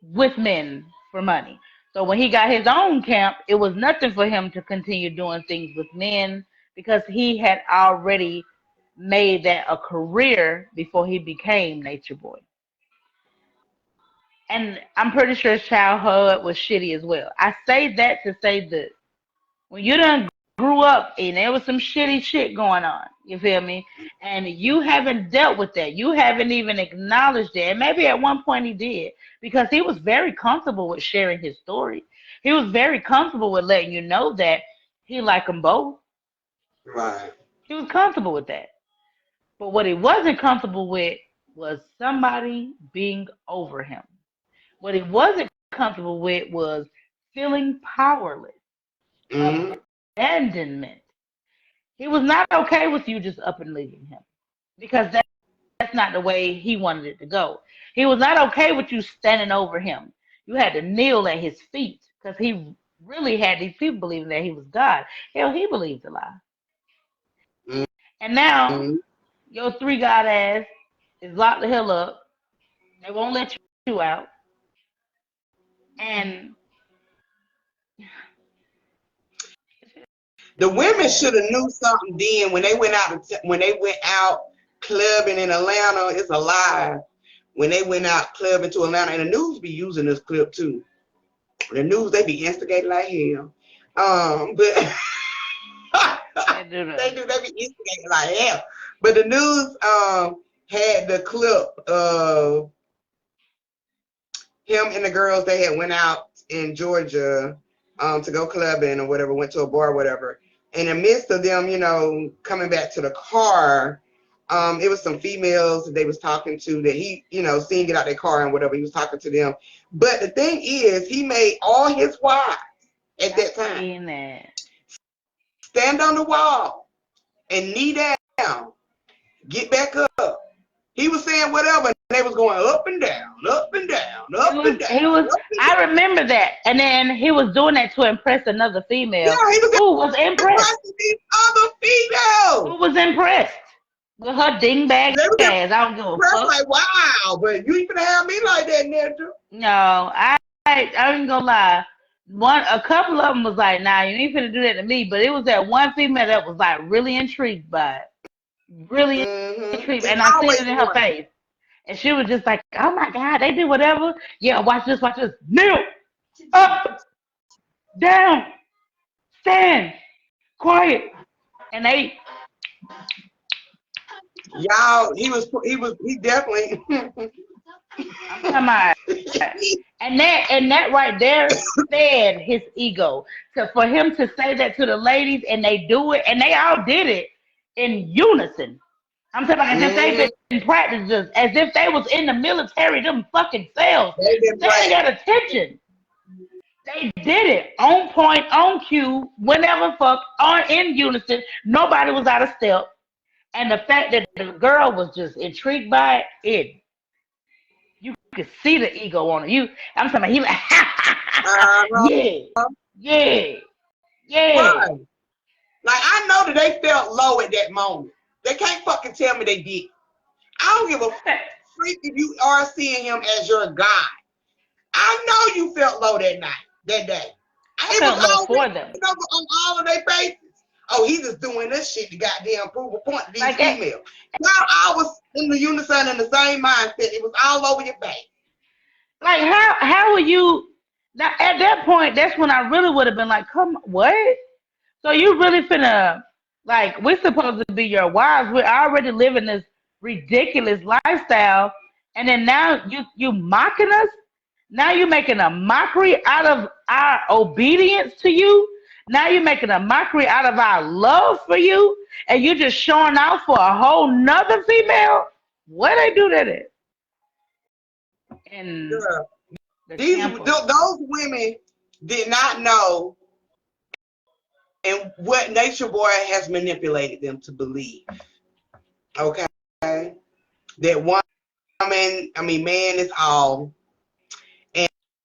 with men for money. So when he got his own camp, it was nothing for him to continue doing things with men, because he had already made that a career before he became NatureBoy. And I'm pretty sure his childhood was shitty as well. I say that to say that when you done grew up and there was some shitty shit going on, you feel me? And you haven't dealt with that. You haven't even acknowledged it. And maybe at one point he did, because he was very comfortable with sharing his story. He was very comfortable with letting you know that he liked them both. Right. He was comfortable with that. But what he wasn't comfortable with was somebody being over him. What he wasn't comfortable with was feeling powerless, Mm-hmm. abandonment. He was not okay with you just up and leaving him, because that's not the way he wanted it to go. He was not okay with you standing over him. You had to kneel at his feet, because he really had these people believing that he was God. Hell, he believed a lie. Mm-hmm. And now your three God ass is locked the hell up. They won't let you out. And the women should have knew something then when they went out clubbing in Atlanta. It's a lie. When they went out clubbing to Atlanta, and the news be using this clip too. The news, they be instigating like hell. But they be instigating like hell. But the news had the clip of him and the girls. They had went out in Georgia to go clubbing or whatever, went to a bar or whatever. In the midst of them, coming back to the car, it was some females that they was talking to that he, seen get out their car and whatever. He was talking to them. But the thing is, he made all his wives at that time stand on the wall and knee down, get back up. He was saying whatever, and they was going up and down, up and down, up and down. I remember that. And then he was doing that to impress another female. Yeah, he was who was impressed. These other females. Who was impressed with her dingbat ass. I don't give a fuck. Like, wow, but you ain't gonna have me like that, Ninja. No, I ain't gonna lie. A couple of them was like, nah, you ain't finna do that to me. But it was that one female that was like really intrigued by it. Really intrigued. And I seen it in her face. And she was just like, oh my God, they do whatever. Yeah, watch this. Kneel. Up. Down. Stand. quiet. And they, Y'all, he definitely. I'm talking about, and that right there fed his ego. So for him to say that to the ladies and they do it, and they all did it in unison. I'm talking about as if they've Mhm. been practices, as if they was in the military, them fucking cells, They've been standing praying. at attention. They did it on point, on cue, whenever fuck, on in unison. Nobody was out of step. And the fact that the girl was just intrigued by it, you could see the ego on it. I'm talking about he like, Uh-huh. yeah, yeah, yeah. Right. Like I know that they felt low at that moment. They can't fucking tell me they did. I don't give a freak if you are seeing him as your God. I know you felt low that night, that day. I It was felt low all for them. written over on all of their faces. Oh, he just doing this shit to goddamn prove a point to these Like that, females. Now I was in the unison in the same mindset. It was all over your face. like how were you? Now, at that point, that's when I really would have been like, come, what? So you really finna like we're supposed to be your wives. We're already living this ridiculous lifestyle, and then now you mocking us. Now you're making a mockery out of our obedience to you. Now you're making a mockery out of our love for you, and you're just showing out for a whole nother female. Where they do that at? In Girl, the camp of those women did not know and what Nature Boy has manipulated them to believe. Okay, that man is all,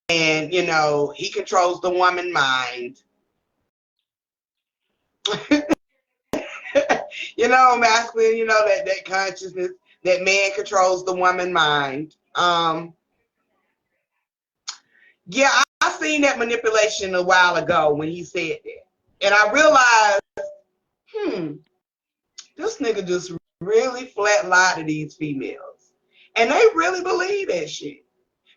and you know he controls the woman mind. You know, masculine. You know that consciousness that man controls the woman mind. Yeah, I seen that manipulation a while ago when he said that, and I realized, this nigga just really flat lied to these females, and they really believe that shit.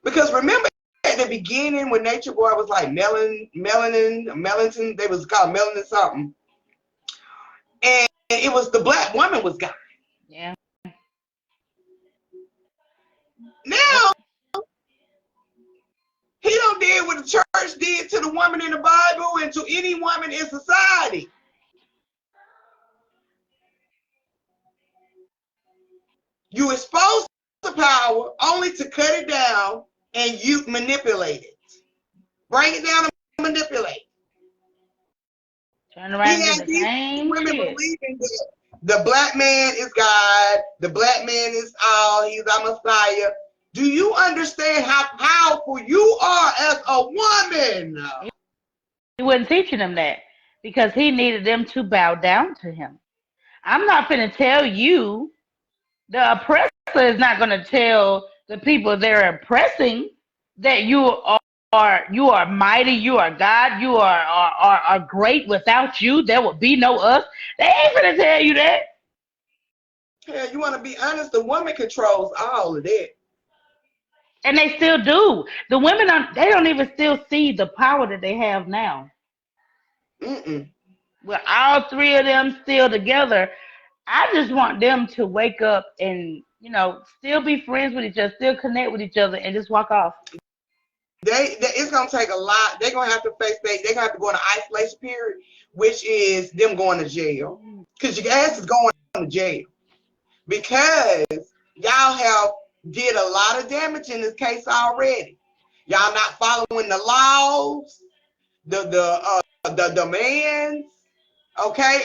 Because remember at the beginning when Nature Boy was like melanin, they was called melanin something, and it was the black woman was gone. yeah, yep. Now he don't did what the church did to the woman in the Bible and to any woman in society. You expose the power only to cut it down and you manipulate it. Bring it down and manipulate. Turn He around and do had the these same women shit. believing that the black man is God, the black man is all, he's our Messiah. Do you understand how powerful you are as a woman? He wasn't teaching them that because he needed them to bow down to him. I'm not going to tell you, the oppressor is not going to tell the people they're oppressing that you are mighty, you are God, you are great. Without you, there would be no us. They ain't going to tell you that. Hell, you want to be honest, the woman controls all of that. And they still do. The women, they don't even still see the power that they have now. Mm-mm. With all three of them still together, I just want them to wake up and, still be friends with each other, still connect with each other, and just walk off. It's gonna take a lot. They're gonna have to they're gonna have to go into isolation period, which is them going to jail. Because your ass is going to jail. Because y'all have did a lot of damage in this case already. Y'all not following the laws, the demands, okay,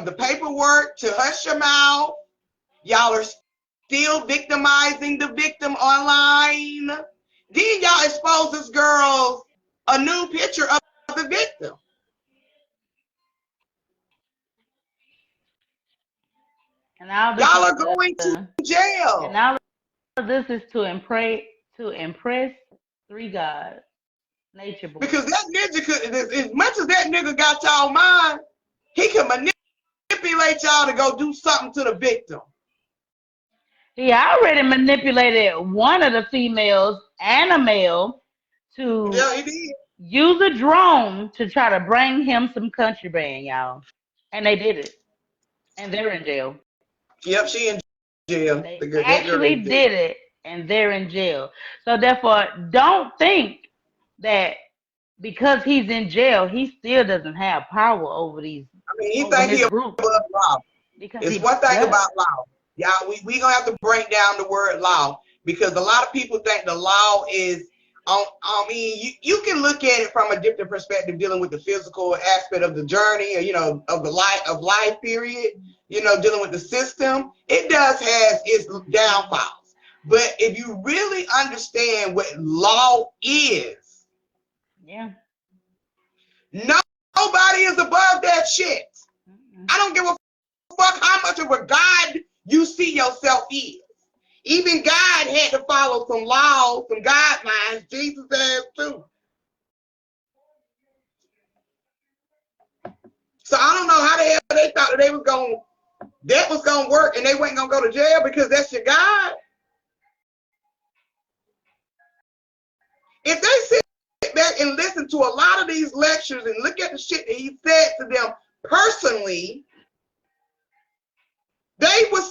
the paperwork to hush your mouth. Y'all are still victimizing the victim online. Then y'all expose this girl a new picture of the victim. And all this Y'all is are going to and jail. all of this is to impress three gods, nature boy. Because that ninja could, as much as that nigga got y'all mind, he could manipulate y'all to go do something to the victim. He already manipulated one of the females and a male to Yeah, he did. use a drone to try to bring him some contraband, y'all. And they did it. And they're in jail. Yep, she in jail. They That girl actually in jail. did it, and they're in jail. So therefore, don't think that because he's in jail, he still doesn't have power over these I mean, he over think his he group above law. because It's he one thing does. about law. Y'all, we gonna have to break down the word law because a lot of people think the law is I mean, you can look at it from a different perspective, dealing with the physical aspect of the journey, or, of the life period, dealing with the system. It does have its downfalls. But if you really understand what law is, Yeah. nobody is above that shit. Mm-mm. I don't give a fuck how much of a God you see yourself is. Even God had to follow some laws, some guidelines. Jesus has too. So I don't know how the hell they thought that was gonna work and they weren't gonna go to jail because that's your God. If they sit back and listen to a lot of these lectures and look at the shit that he said to them personally, they would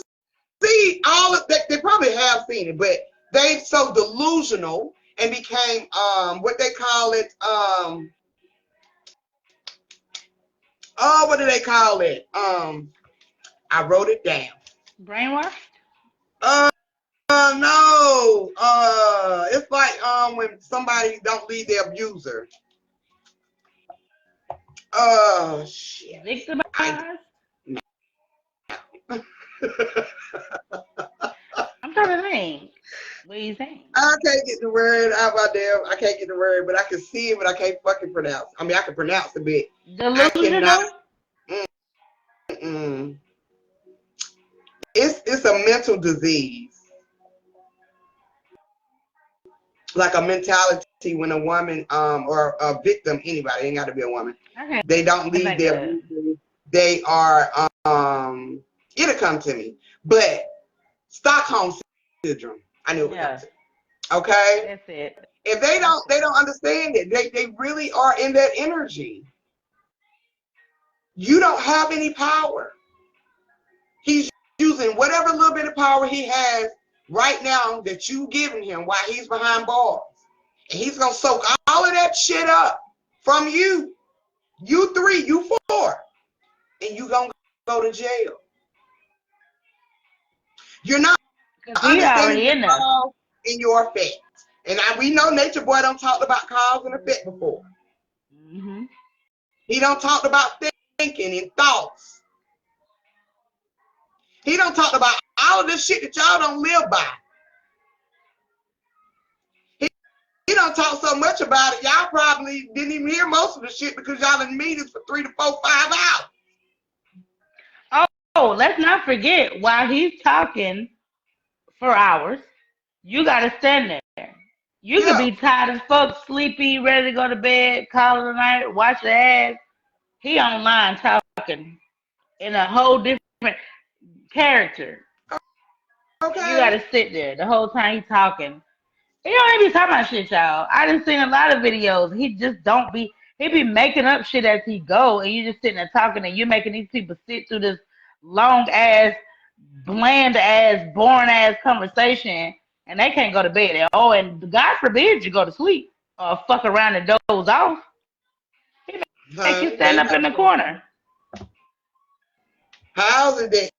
see all of that. They probably have seen it, but they so delusional and became what they call it, what do they call it? I wrote it down. Brainwashed? Uh, no. It's like when somebody don't leave their abuser. Shit. I Victimized? I'm trying to think. What are you saying? I can't get the word out my damn. I can't get the word, but I can see it, but I can't fucking pronounce. I mean, I can pronounce it, but I cannot. Delusional? Mm-mm. It's a mental disease, like a mentality when a woman or a victim, anybody, ain't got to be a woman. Okay. They don't leave Think their of abuser. They are it'll come to me, but Stockholm syndrome. I knew it would come yeah, to me. Okay, that's it. if they don't understand it. They really are in that energy. You don't have any power. He's using whatever little bit of power he has right now that you giving him while he's behind bars. And he's going to soak all of that shit up from you. You 3, you 4. And you going to go to jail. You're not Because he understanding already the in there. cause and your effect. And we know NatureBoy don't talk about cause and effect before. Mm-hmm. He don't talk about thinking and thoughts. He don't talk about all of this shit that y'all don't live by. He don't talk so much about it. Y'all probably didn't even hear most of the shit because y'all in meetings for 3 to 4, 5 hours. Oh, let's not forget, while he's talking for hours, you got to stand there. You could Yeah. be tired as fuck, sleepy, ready to go to bed, call it a night, watch your ass. He online talking in a whole different character. And you got Okay. to sit there the whole time he's talking. He don't even be talking about shit, y'all. I done seen a lot of videos. He just don't be. He be making up shit as he go, and you just sitting there talking, and you're making these people sit through this long ass, bland ass, boring ass conversation, and they can't go to bed. And God forbid you go to sleep or fuck around and doze off. He make you Honey, stand they up not in the doing corner. How's it that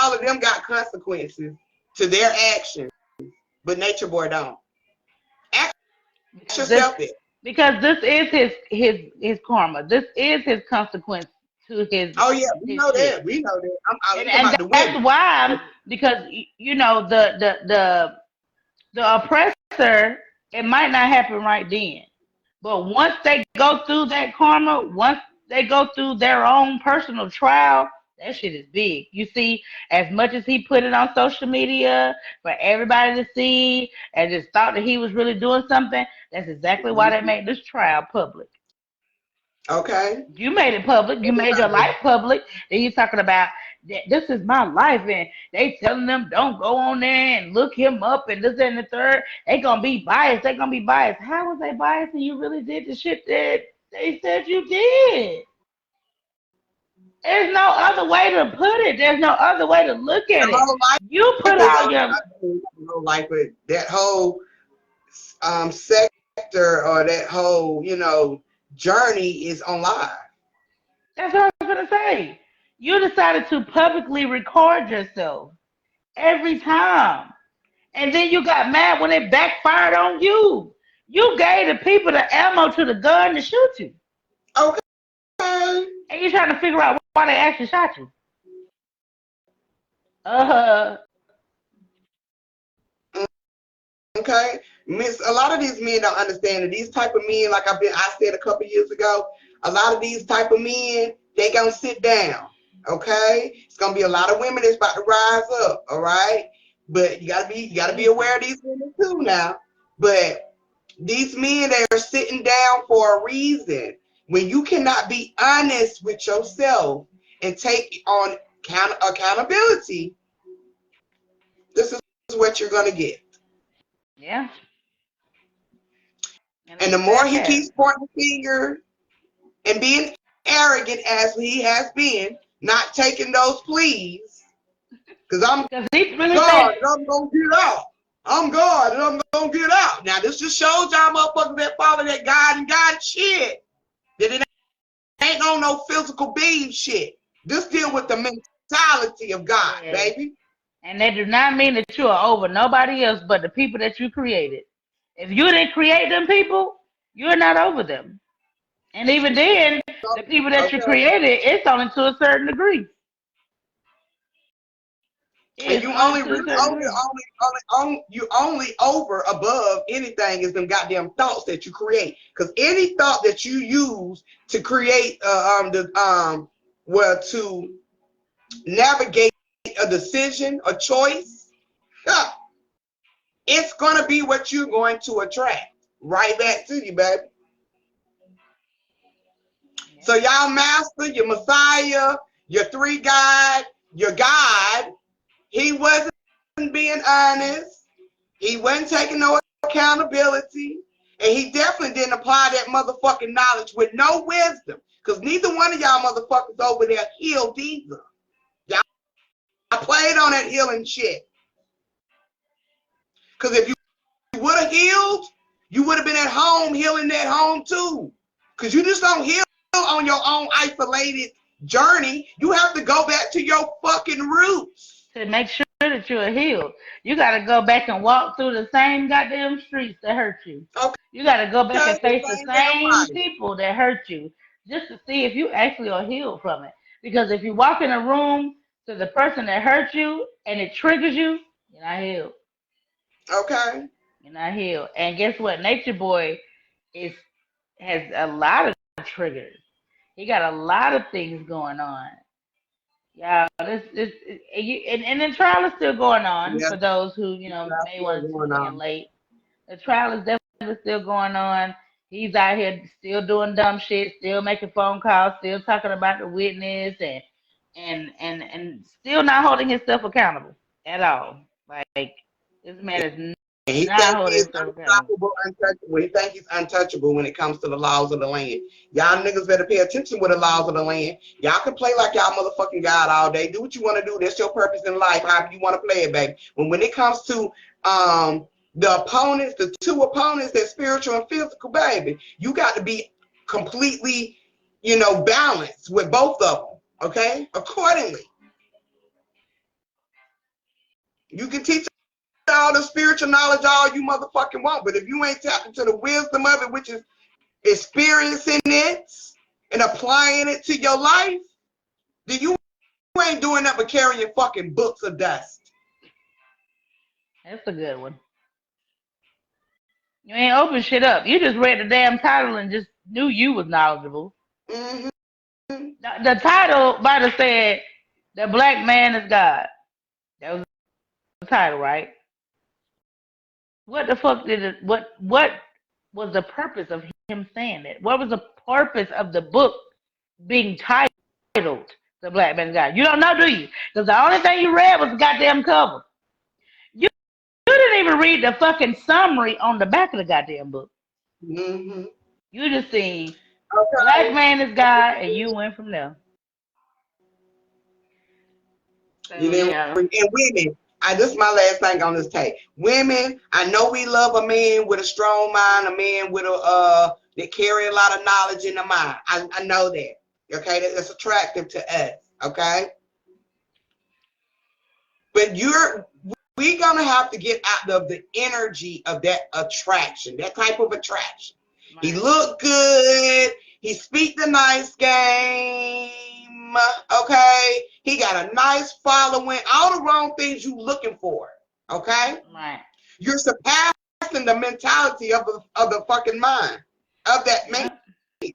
all of them got consequences to their actions, but NatureBoy don't? Ask Because this yourself it. because this is his karma. This is his consequence to Oh yeah, we his know shit. that. We know that. I'm talking And about the that's women. why, because you know the oppressor, it might not happen right then, but once they go through that karma, once they go through their own personal trial, that shit is big. You see, as much as he put it on social media for everybody to see and just thought that he was really doing something, that's exactly why they made this trial public. Okay. You made it public. You made your life public. Then you talking about this is my life, and they telling them don't go on there and look him up and this and the third. They gonna be biased. They gonna be biased. How was they biased? And you really did the shit that they said you did. There's no other way to put it. There's no other way to look at The it. whole You life put is all on your. the whole life, but that whole sector or that whole, journey is on live. That's what I was gonna say. You decided to publicly record yourself every time, and then you got mad when it backfired on you. You gave the people the ammo to the gun to shoot you, Okay. and you're trying to figure out why they actually shot you. Uh, Okay. A lot of these men don't understand that these type of men, like I said a couple years ago, a lot of these type of men, they gonna sit down. Okay. It's gonna be a lot of women that's about to rise up. All right. But you gotta be aware of these women too now. But these men, they are sitting down for a reason. When you cannot be honest with yourself and take on accountability, this is what you're gonna get. yeah, and And the it's more he sad keeps pointing the finger and being arrogant as he has been, not taking those pleas, because I'm because he really God think and I'm gonna get out. I'm God and I'm gonna get out. Now this just shows y'all motherfuckers that follow that God and God shit. That it ain't on no physical being shit. This deal with the mentality of God, yes, baby. and they do not mean that you are over nobody else but the people that you created. If you didn't create them people, you're not over them. And even then, the people that you Okay. created, it's only to a certain degree. And It's you only only to a really certain degree. you only over above anything is them goddamn thoughts that you create. Because any thought that you use to create to navigate a decision, a choice, huh, it's gonna be what you're going to attract right back to you, baby. Yeah. So y'all master, your Messiah, your three God, your God, he wasn't being honest. He wasn't taking no accountability. And he definitely didn't apply that motherfucking knowledge with no wisdom. Because neither one of y'all motherfuckers over there healed either. Y'all played on that healing shit. Because if you would have healed, you would have been at home healing at home too. Because you just don't heal on your own isolated journey. You have to go back to your fucking roots. To make sure that you are healed, you got to go back and walk through the same goddamn streets that hurt you. Okay? You got to go back and The face the same damn same body. people that hurt you just to see if you actually are healed from it. Because if you walk in a room to the person that hurt you and it triggers you, you're not healed. Okay? You're not healed. And guess what? Nature Boy is has a lot of triggers. He got a lot of things going on. Yeah, and the trial is still going on Yeah, for those who that's may still want to going tune in on. late. The trial is definitely still going on. He's out here still doing dumb shit, still making phone calls, still talking about the witness, and still not holding himself accountable at all. Like this man is And he not think holding he's himself accountable. unstoppable, untouchable. He think he's untouchable when it comes to the laws of the land. Y'all niggas better pay attention with the laws of the land. Y'all can play like y'all motherfucking God all day. Do what you want to do. That's your purpose in life. However you want to play it, baby. When it comes to the opponents, the two opponents, that spiritual and physical, baby, you got to be completely, balanced with both of them. Okay, accordingly, you can teach all the spiritual knowledge all you motherfucking want. But if you ain't tapped into the wisdom of it, which is experiencing it and applying it to your life, then you ain't doing nothing but carrying fucking books of dust. That's a good one. You ain't open shit up. You just read the damn title and just knew you was knowledgeable. Mm-hmm. The title might have said, "The Black Man is God." That was the title, right? What the fuck did it? What was the purpose of him saying that? What was the purpose of the book being titled "The Black Man is God"? You don't know, do you? Because the only thing you read was the goddamn cover. You didn't even read the fucking summary on the back of the goddamn book. Mm-hmm. You just seen "Black Okay. Man is God" and you went from there. You So know, yeah, and women, this is my last thing on this tape. Women, I know we love a man with a strong mind, a man with a that carry a lot of knowledge in the mind. I know that. Okay, that's attractive to us. Okay, but we're gonna have to get out of the energy of that attraction, that type of attraction. He right, look good. He speak the nice game. Okay, he got a nice following. All the wrong things you looking for. Okay, right. you're surpassing the mentality of the fucking mind of that man Yep.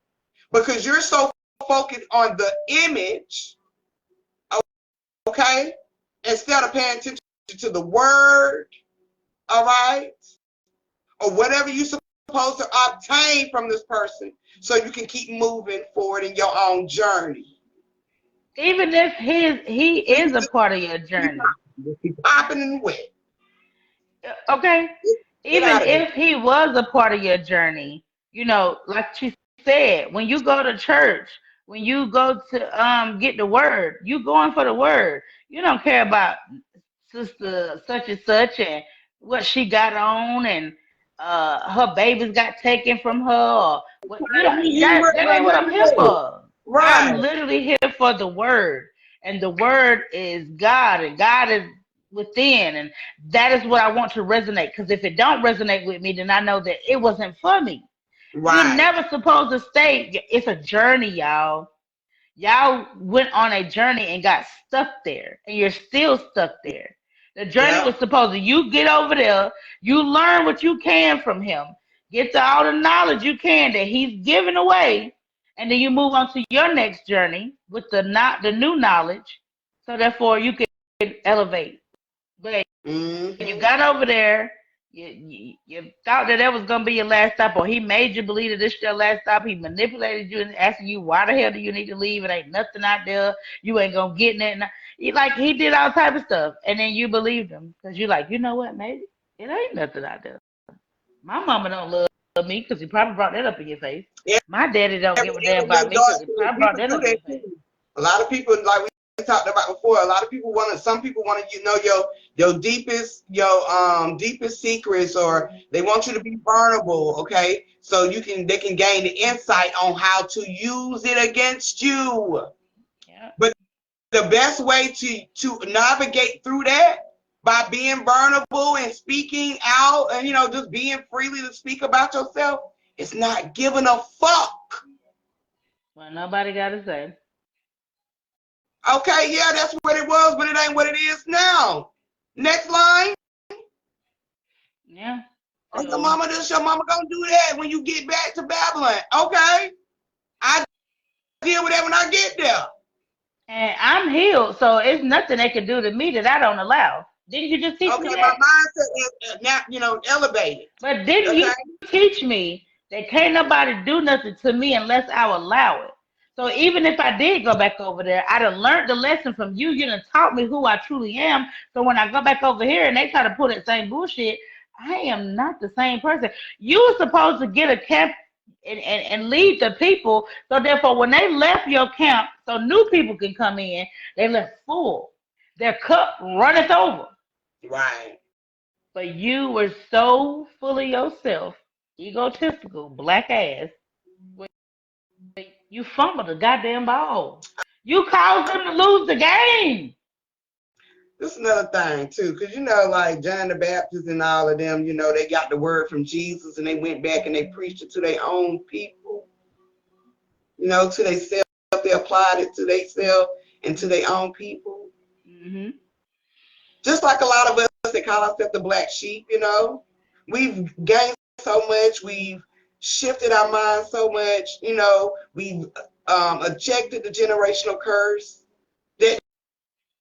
because you're so focused on the image. Okay, instead of paying attention to the word. All right, or whatever you're supposed to obtain from this person so you can keep moving forward in your own journey. Even if he So is a part of your journey, you keep popping and wet. okay. Get Even out of there. if he was a part of your journey, like she said, when you go to church, when you go to get the word, you going for the word. You don't care about sister such and such and what she got on and her babies got taken from her or what you don't He ain't that worried that about ain't what none I'm of here that. for. I'm Right, literally here for the word. And the word is God and God is within and that is what I want to resonate because if it don't resonate with me then I know that it wasn't for me. You're right. never supposed to stay. It's a journey, y'all. Y'all went on a journey and got stuck there, and you're still stuck there. The journey Yep. was supposed to you get over there, you learn what you can from him, get to all the knowledge you can that he's giving away, and then you move on to your next journey with the new knowledge, so therefore you can elevate. But you Mm-hmm. got over there. You thought that was gonna be your last stop, or he made you believe that this is your last stop. He manipulated you and asking you why the hell do you need to leave? It ain't nothing out there. You ain't gonna get nothing. He did all type of stuff, and then you believed him because you like, you know what? Maybe it ain't nothing out there. My mama don't love me because he probably brought that up in your face. My daddy don't give a damn Every about little me because dark he skin, probably brought people that do up in that your too. face. A lot of people, like we talked about before, a lot of people want to. Some people want to, your deepest secrets, or they want you to be vulnerable. Okay, so they can gain the insight on how to use it against you. Yeah. But the best way to navigate through that by being vulnerable and speaking out, and just being freely to speak about yourself. It's not giving a fuck. Well, nobody got to say. Okay, yeah, that's what it was, but it ain't what it is now. Next line. Yeah. Oh, your So. mama this, your mama gonna do that when you get back to Babylon. Okay. I deal with that when I get there. And I'm healed, so it's nothing they can do to me that I don't allow. Didn't you just teach me Okay, my that? mindset is now, elevated. But didn't Okay. you teach me that can't nobody do nothing to me unless I allow it? So even if I did go back over there, I'd have learned the lesson from you. You done taught me who I truly am. So when I go back over here and they try to pull that same bullshit, I am not the same person. You were supposed to get a camp and lead the people. So therefore, when they left your camp, so new people can come in, they left full. Their cup runneth over. Right. But you were so full of yourself, egotistical, black ass, you fumbled the goddamn ball. You caused them to lose the game. This is another thing too, because like John the Baptist and all of them, they got the word from Jesus and they went back and they preached it to their own people, to themselves. They applied it to themselves and to their own people. Hmm. Just like a lot of us that call ourselves the black sheep, we've gained so much, we've shifted our minds so much, we've ejected the generational curse that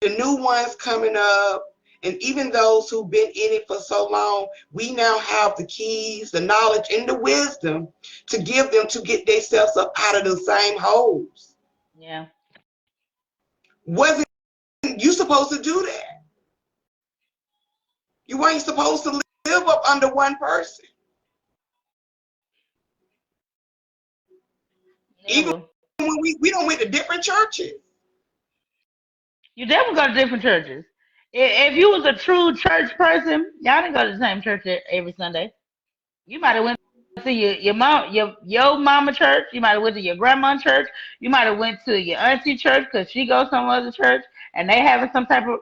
the new ones coming up, and even those who've been in it for so long, we now have the keys, the knowledge, and the wisdom to give them to get themselves up out of the same holes. Yeah. Wasn't you supposed to do that? You ain't supposed to live up under one person. Even Never. when we don't went to different churches. You definitely go to different churches. If you was a true church person, y'all didn't go to the same church every Sunday. You might have went to your mama church. You might have went to your grandma church. You might have went to your auntie church because she goes some other church and they having some type of.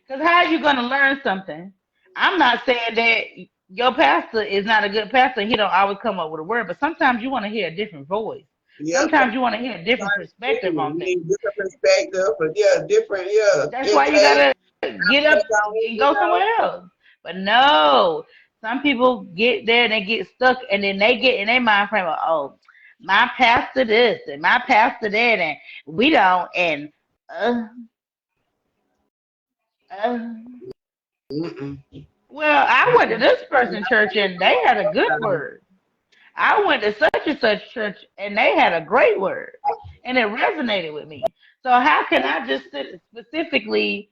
Because how are you going to learn something? I'm not saying that your pastor is not a good pastor. He don't always come up with a word, but sometimes you want to hear a different voice. Yep. Sometimes you want to hear a different perspective on You things. need different perspective, but yeah, different, That's why you intake. gotta get up and go somewhere else. But no, some people get there and they get stuck, and then they get in their mind frame of, oh, my pastor this and my pastor that, and we don't. And uh, uh. Mm-mm. Well, I went to this person's church and they had a good word. I went to such and such church and they had a great word, and it resonated with me. So how can I just specifically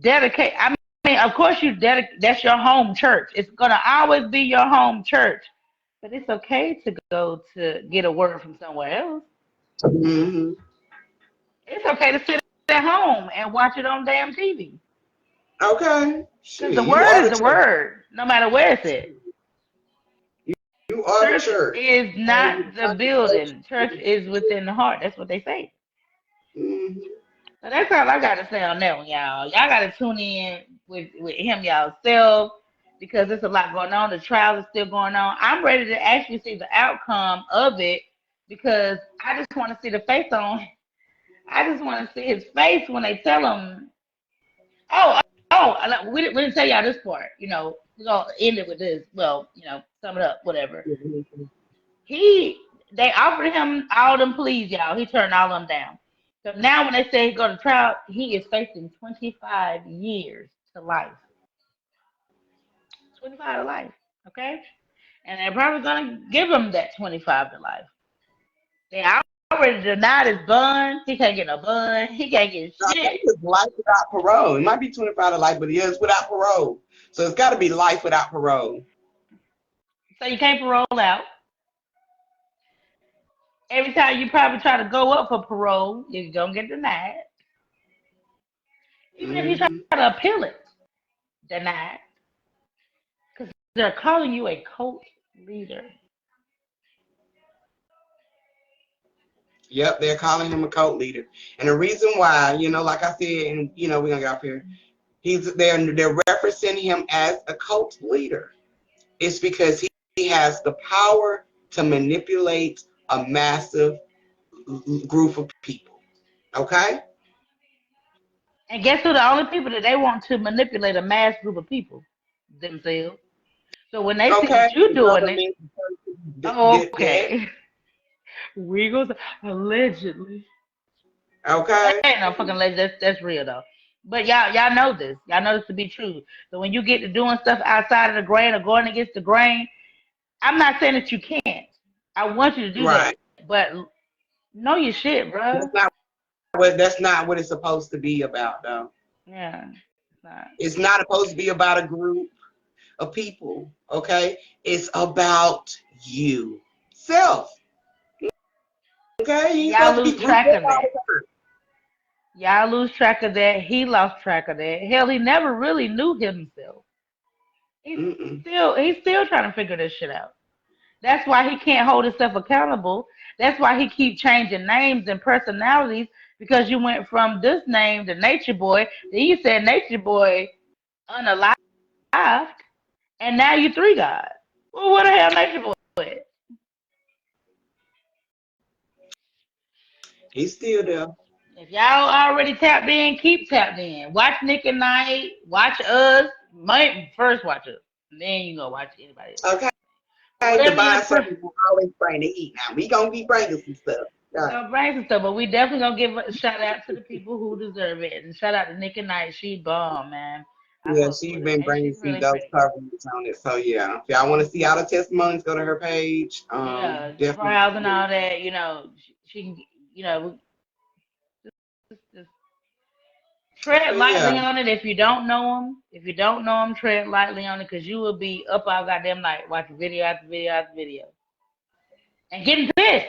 dedicate? I mean, of course you dedicate. That's your home church. It's gonna always be your home church, but it's okay to go to get a word from somewhere else. Mm-hmm. It's okay to sit at home and watch it on damn TV. Okay. Because Shit, the you word are is the the church. word, no matter where it's at. You are the Church church. is And not you the want the church. building. Church is within the heart. That's what they say. Mm-hmm. So that's all I gotta say on that one, y'all. Y'all gotta tune in with him y'all self because there's a lot going on. The trial is still going on. I'm ready to actually see the outcome of it because I just want to see the face on. I just want to see his face when they tell him, "Oh, we didn't tell y'all this part." We're gonna end it with this. Well, sum it up, whatever. He they offered him all them pleas, y'all. He turned all them down. So now when they say he go to trial, he is facing 25 years to life. 25 to life. Okay? And they're probably gonna give him that 25 to life. They already denied his bond. He can't get no bond. He can't get I think shit. it's life without parole. It might be 25 to life, but it is without parole. So it's got to be life without parole. So you can't parole out. Every time you probably try to go up for parole, you're gonna get denied. Even if you try Mm-hmm. to appeal it, denied. Because they're calling you a cult leader. Yep, they're calling him a cult leader. And the reason why, like I said, and we're gonna get off here. They're referencing him as a cult leader. It's because he has the power to manipulate a massive group of people. Okay? And guess who the only people that they want to manipulate a mass group of people? Themselves. So when they see Okay. that you The doing it, government oh, did that. okay. We go allegedly. That Okay. ain't no fucking legend. That's real though. But y'all know this. Y'all know this to be true. So when you get to doing stuff outside of the grain or going against the grain, I'm not saying that you can't. I want you to do that, Right. but know your shit, That's bro. not that's not what it's supposed to be about, though. Yeah. It's not. It's not supposed to be about a group of people. Okay? It's about you. Self. Okay? You And ain't y'all supposed to lose be grouped track up of all that. the time. Y'all lose track of that. He lost track of that. Hell, he never really knew himself. He's Mm-mm. he's still trying to figure this shit out. That's why he can't hold himself accountable. That's why he keep changing names and personalities because you went from this name to Nature Boy, then you said Nature Boy unalived, and now you three God. Well, what the hell, Nature Boy? He's still there. If y'all already tapped in, keep tapped in. Watch Nick and Night. Watch us. Might first watch us, and then you go watch anybody else. Okay? Whatever Divine your Circle will always bring the heat now. We gonna be bringing some stuff. we're Right. gonna bring some stuff, but we definitely gonna give a shout out to the people who deserve it, and shout out to Nick and Night. She bomb, man. I Yeah, fucks she's with her, been and bringing she's some really ghost pretty. coverage on it. So yeah, if y'all want to see all the testimonies, go to her page. Yeah, the Definitely. trials and all that. She can. Just tread So lightly yeah, on it if you don't know them. If you don't know them, tread lightly on it because you will be up all goddamn night watching video after video after video and getting pissed.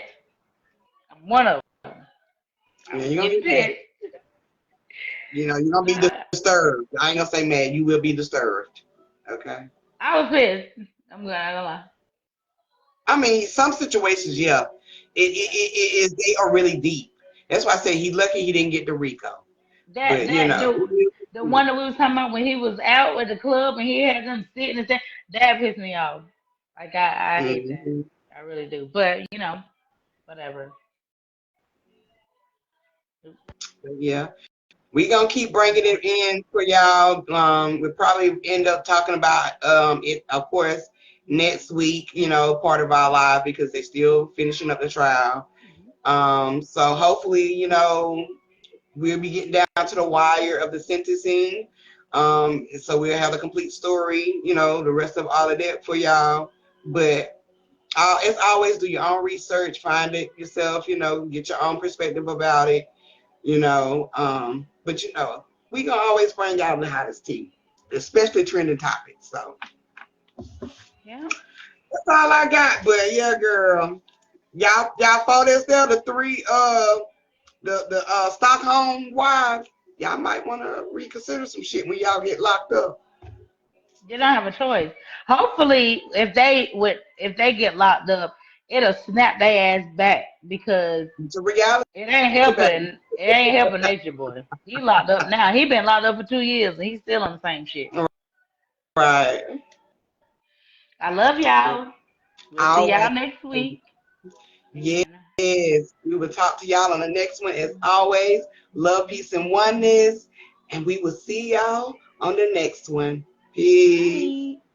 I'm one of them. I Yeah, was you're gonna getting be mad. pissed. You're gonna be Uh, disturbed. I ain't gonna say mad. You will be disturbed. Okay. I was pissed. I'm gonna lie. I mean, some situations, yeah, it is they are really deep. That's why I say he's lucky he didn't get the Rico. That But you that know, the one that we was talking about when he was out at the club and he had them sitting and saying that pissed me off. Like I hate that. mhm. I really do. But whatever. Yeah, we gonna keep bringing it in for y'all. We'll probably end up talking about it, of course, next week. Part of our live because they're still finishing up the trial. So hopefully, we'll be getting down to the wire of the sentencing. So we'll have a complete story, the rest of all of that for y'all. But as always, do your own research, find it yourself, get your own perspective about it, but we gonna always bring y'all the hottest tea, especially trending topics. So Yeah. that's all I got. But yeah, girl, y'all photos there, the three the Stockholm wives, y'all might want to reconsider some shit when y'all get locked up. They don't have a choice. Hopefully, if they get locked up, it'll snap their ass back because It's a reality, it ain't baby. helping. It ain't helping Nature Boy. He locked up now. He been locked up for 2 years and he's still on the same shit. Right. I love y'all. We'll see y'all Always. next week. Yes. And We will talk to y'all on the next one. As always, love, peace, and oneness. And we will see y'all on the next one. Peace. bye.